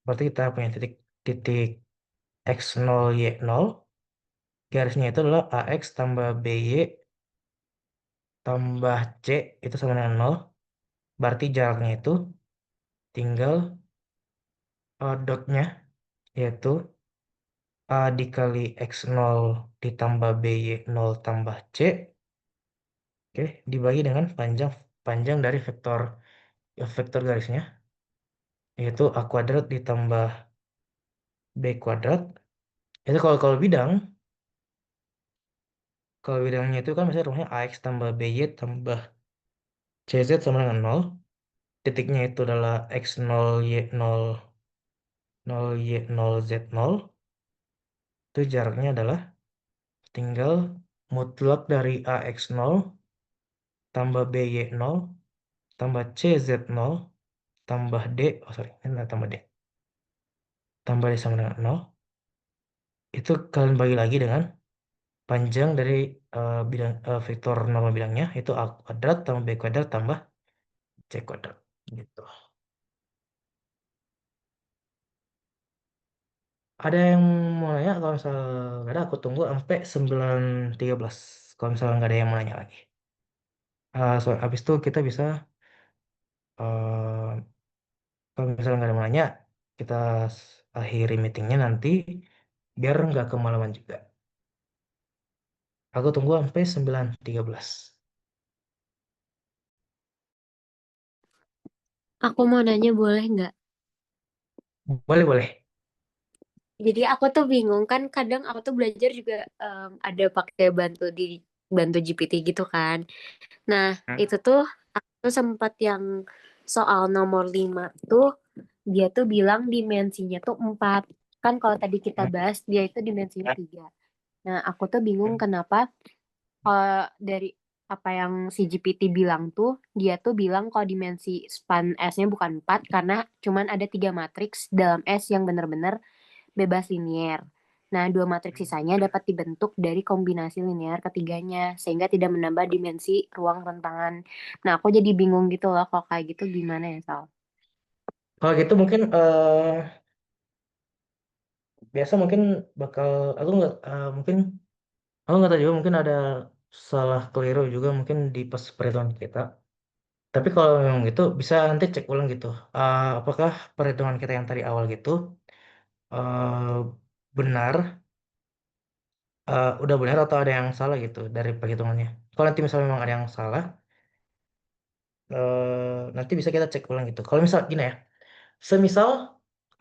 berarti kita punya titik titik x0 y0, garisnya itu adalah ax tambah by tambah c itu sama dengan 0, berarti jaraknya itu tinggal dotnya yaitu a dikali x0 ditambah by0 tambah c, oke, dibagi dengan panjang panjang dari vektor garisnya yaitu a kuadrat ditambah b kuadrat. Itu kalau bidangnya itu kan misalnya rumahnya ax tambah by tambah cz sama dengan 0. Titiknya itu adalah x0 y0 0 y0 z0. Itu jaraknya adalah tinggal mutlak dari ax0 tambah by0 tambah cz0 tambah d, oh sorry ini nggak tambah d, tambah d sama dengan 0. Itu kalian bagi lagi dengan panjang dari vektor normal bidangnya itu a kuadrat tambah b kuadrat tambah c kuadrat gitu. Ada yang mau nanya? Kalau misalnya nggak ada, aku tunggu sampai 9.13. Kalau misalnya nggak ada yang mau nanya lagi. Habis itu kita bisa, eh, kalau misalnya nggak ada yang mau nanya, kita akhiri meetingnya nanti, biar nggak kemalaman juga. Aku tunggu sampai 9.13. Aku mau nanya boleh nggak? Boleh, boleh. Jadi aku tuh bingung kan kadang aku tuh belajar juga ada pakai bantu GPT gitu kan. Nah, Hmm. itu tuh aku tuh sempat yang soal nomor 5 tuh dia tuh bilang dimensinya tuh 4. Kan kalau tadi kita Hmm. bahas dia itu dimensinya 3. Nah, aku tuh bingung Hmm. kenapa dari apa yang si GPT bilang tuh dia tuh bilang kalau dimensi span S-nya bukan 4 karena cuman ada 3 matriks dalam S yang benar-benar bebas linier. Nah, 2 matriks sisanya dapat dibentuk dari kombinasi linear ketiganya, sehingga tidak menambah dimensi ruang rentangan. Nah, aku jadi bingung gitu loh, kalau kayak gitu gimana ya, Sal? Kalau gitu mungkin biasa mungkin bakal aku nggak mungkin aku nggak tahu juga, mungkin ada salah keliru juga mungkin di pas perhitungan kita. Tapi kalau memang gitu bisa nanti cek ulang gitu. Apakah perhitungan kita yang tadi awal gitu benar, udah benar atau ada yang salah gitu dari perhitungannya. Kalau nanti misalnya memang ada yang salah, nanti bisa kita cek ulang gitu. Kalau misal gini ya, semisal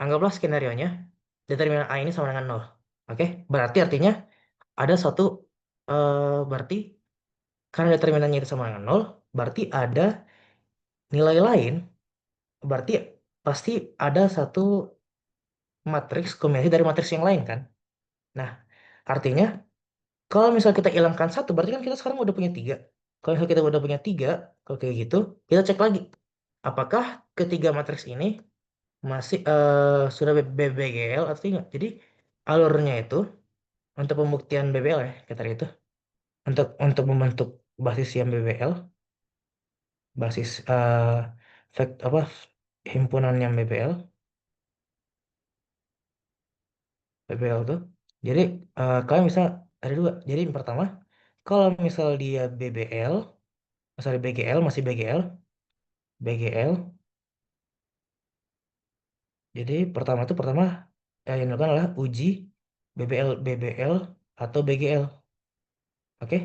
anggaplah skenario-nya determinan A ini sama dengan nol. Oke, berarti artinya ada suatu berarti karena determinannya itu sama dengan nol, berarti ada nilai lain, berarti pasti ada satu matriks kombinasi dari matriks yang lain kan. Nah, artinya kalau misal kita hilangkan satu, berarti kan kita sekarang udah punya tiga. Kalau misal kita udah punya tiga, kalau kayak gitu, kita cek lagi. Apakah ketiga matriks ini masih sudah BBGL atau tidak? Jadi alurnya itu untuk pembuktian BBL ya, kata itu. Untuk membentuk basis yang BBL, basis apa himpunan yang BBL tuh. Jadi kalian bisa ada dua. Jadi yang pertama, kalau misal dia BBL, sorry BGL masih BGL. Jadi pertama yang dilakukan adalah uji BBL atau BGL. Oke.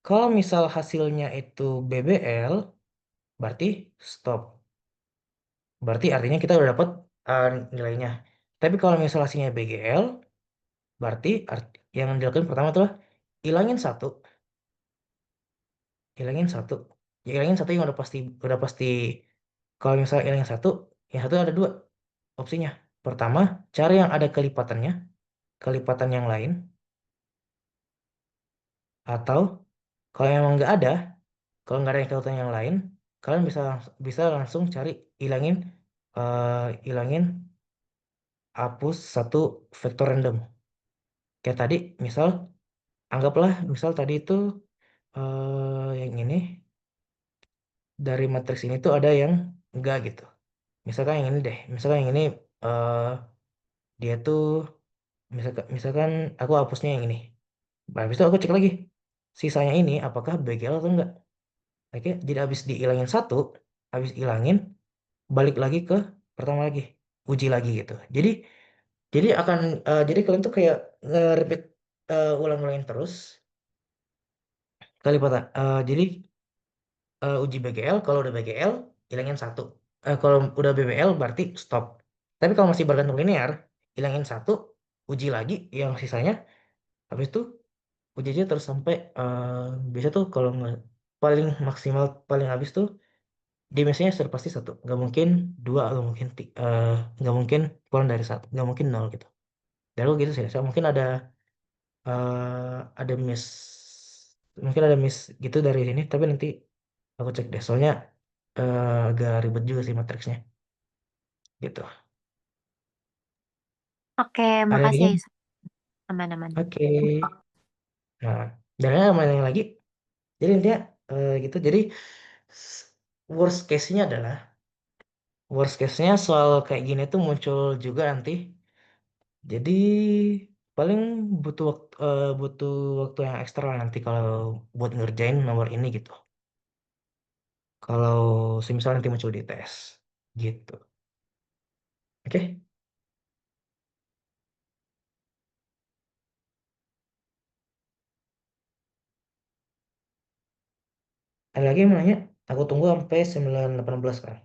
Kalau misal hasilnya itu BBL, berarti stop. Berarti artinya kita udah dapat nilainya. Tapi kalau misal hasilnya BGL, berarti yang dilakukan pertama adalah hilangin satu, hilangin satu. Ya, hilangin satu yang udah pasti. Kalau misalnya hilangin satu, yang satu ada dua opsinya. Pertama, cari yang ada kelipatannya, kelipatan yang lain, atau kalau memang nggak ada, kalau nggak ada yang kelipatan yang lain, kalian bisa langsung cari hilangin hilangin hapus satu vektor random. Kayak tadi, misal anggaplah misal tadi itu yang ini dari matriks ini tuh ada yang enggak gitu. Misalkan yang ini deh, misalkan yang ini eh dia tuh misalkan aku hapusnya yang ini. Nah, habis itu aku cek lagi sisanya ini apakah BGL atau enggak. Oke, jadi habis dihilangin satu, habis hilangin balik lagi ke pertama lagi, uji lagi gitu. Jadi akan jadi kalian tuh kayak nge-repeat ulang-ulangin terus kelipatan. Jadi uji BGL, kalau udah BGL hilangin satu. Kalau udah BBL berarti stop. Tapi kalau masih bergantung linear, hilangin satu, uji lagi yang sisanya, habis itu uji aja terus sampai bisa tuh kalau paling maksimal paling habis tuh dimensinya sudah pasti satu, nggak mungkin dua, nggak mungkin kurang dari satu, nggak mungkin nol gitu. Dan aku gitu sih, so, ada mungkin ada miss gitu dari sini, tapi nanti aku cek deh, soalnya agak ribet juga sih matriksnya gitu. Oke, Ada makasih lagi? ya Yusuf. Aman-aman. Oke. Nah, dan ada yang lagi. Jadi intinya gitu. Jadi s- worst case-nya adalah worst case-nya soal kayak gini tuh muncul juga nanti. Jadi paling butuh waktu yang ekstra lah nanti kalau buat ngerjain nomor ini gitu. Kalau semisal nanti muncul di tes gitu. Oke. Ada lagi yang mau nanya? Aku tunggu sampai 9.18 kan.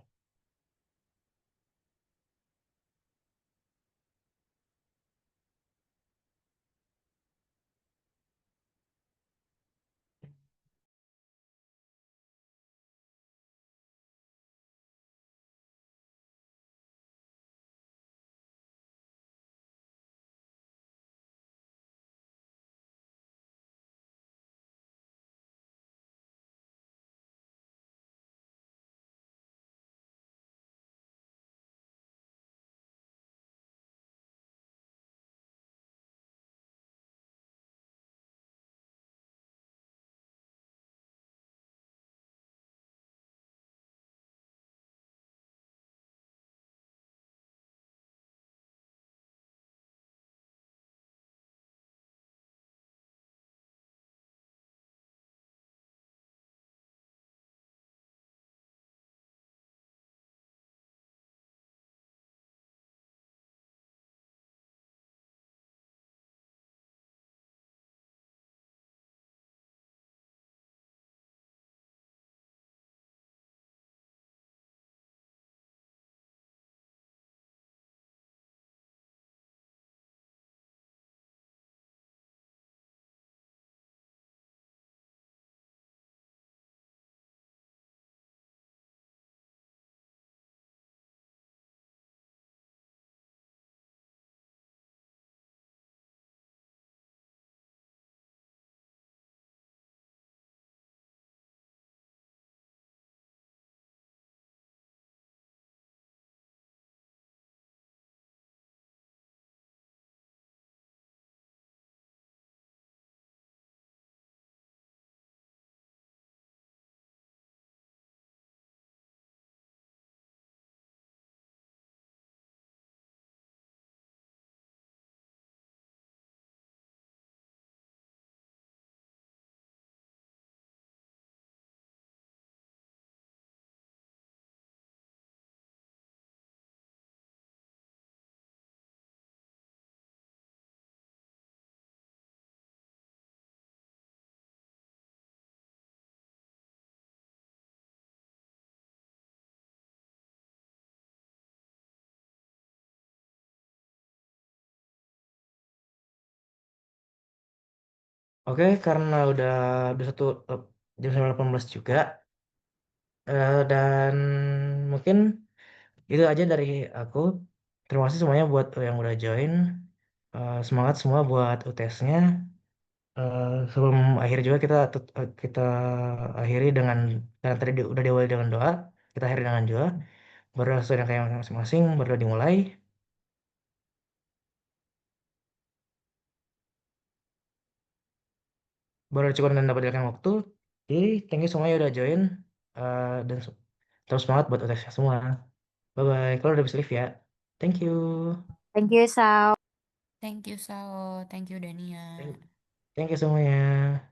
Oke, karena udah satu jam 18 juga, dan mungkin itu aja dari aku. Terima kasih semuanya buat yang udah join. Semangat semua buat UTS-nya. Sebelum akhir juga kita akhiri dengan, karena tadi udah diawali dengan doa, kita akhiri dengan doa. Berdoa sesuai dengan kayak masing-masing, berdoa dimulai. Berdoa cukup dan dapat diberikan waktu. Jadi, thank you semuanya udah join. Dan terus semangat buat UTS-nya semua. Bye-bye. Kalau udah bisa live ya. Thank you. Thank you, Sal. Thank you Sao, thank you Dania. Thank thank you semuanya.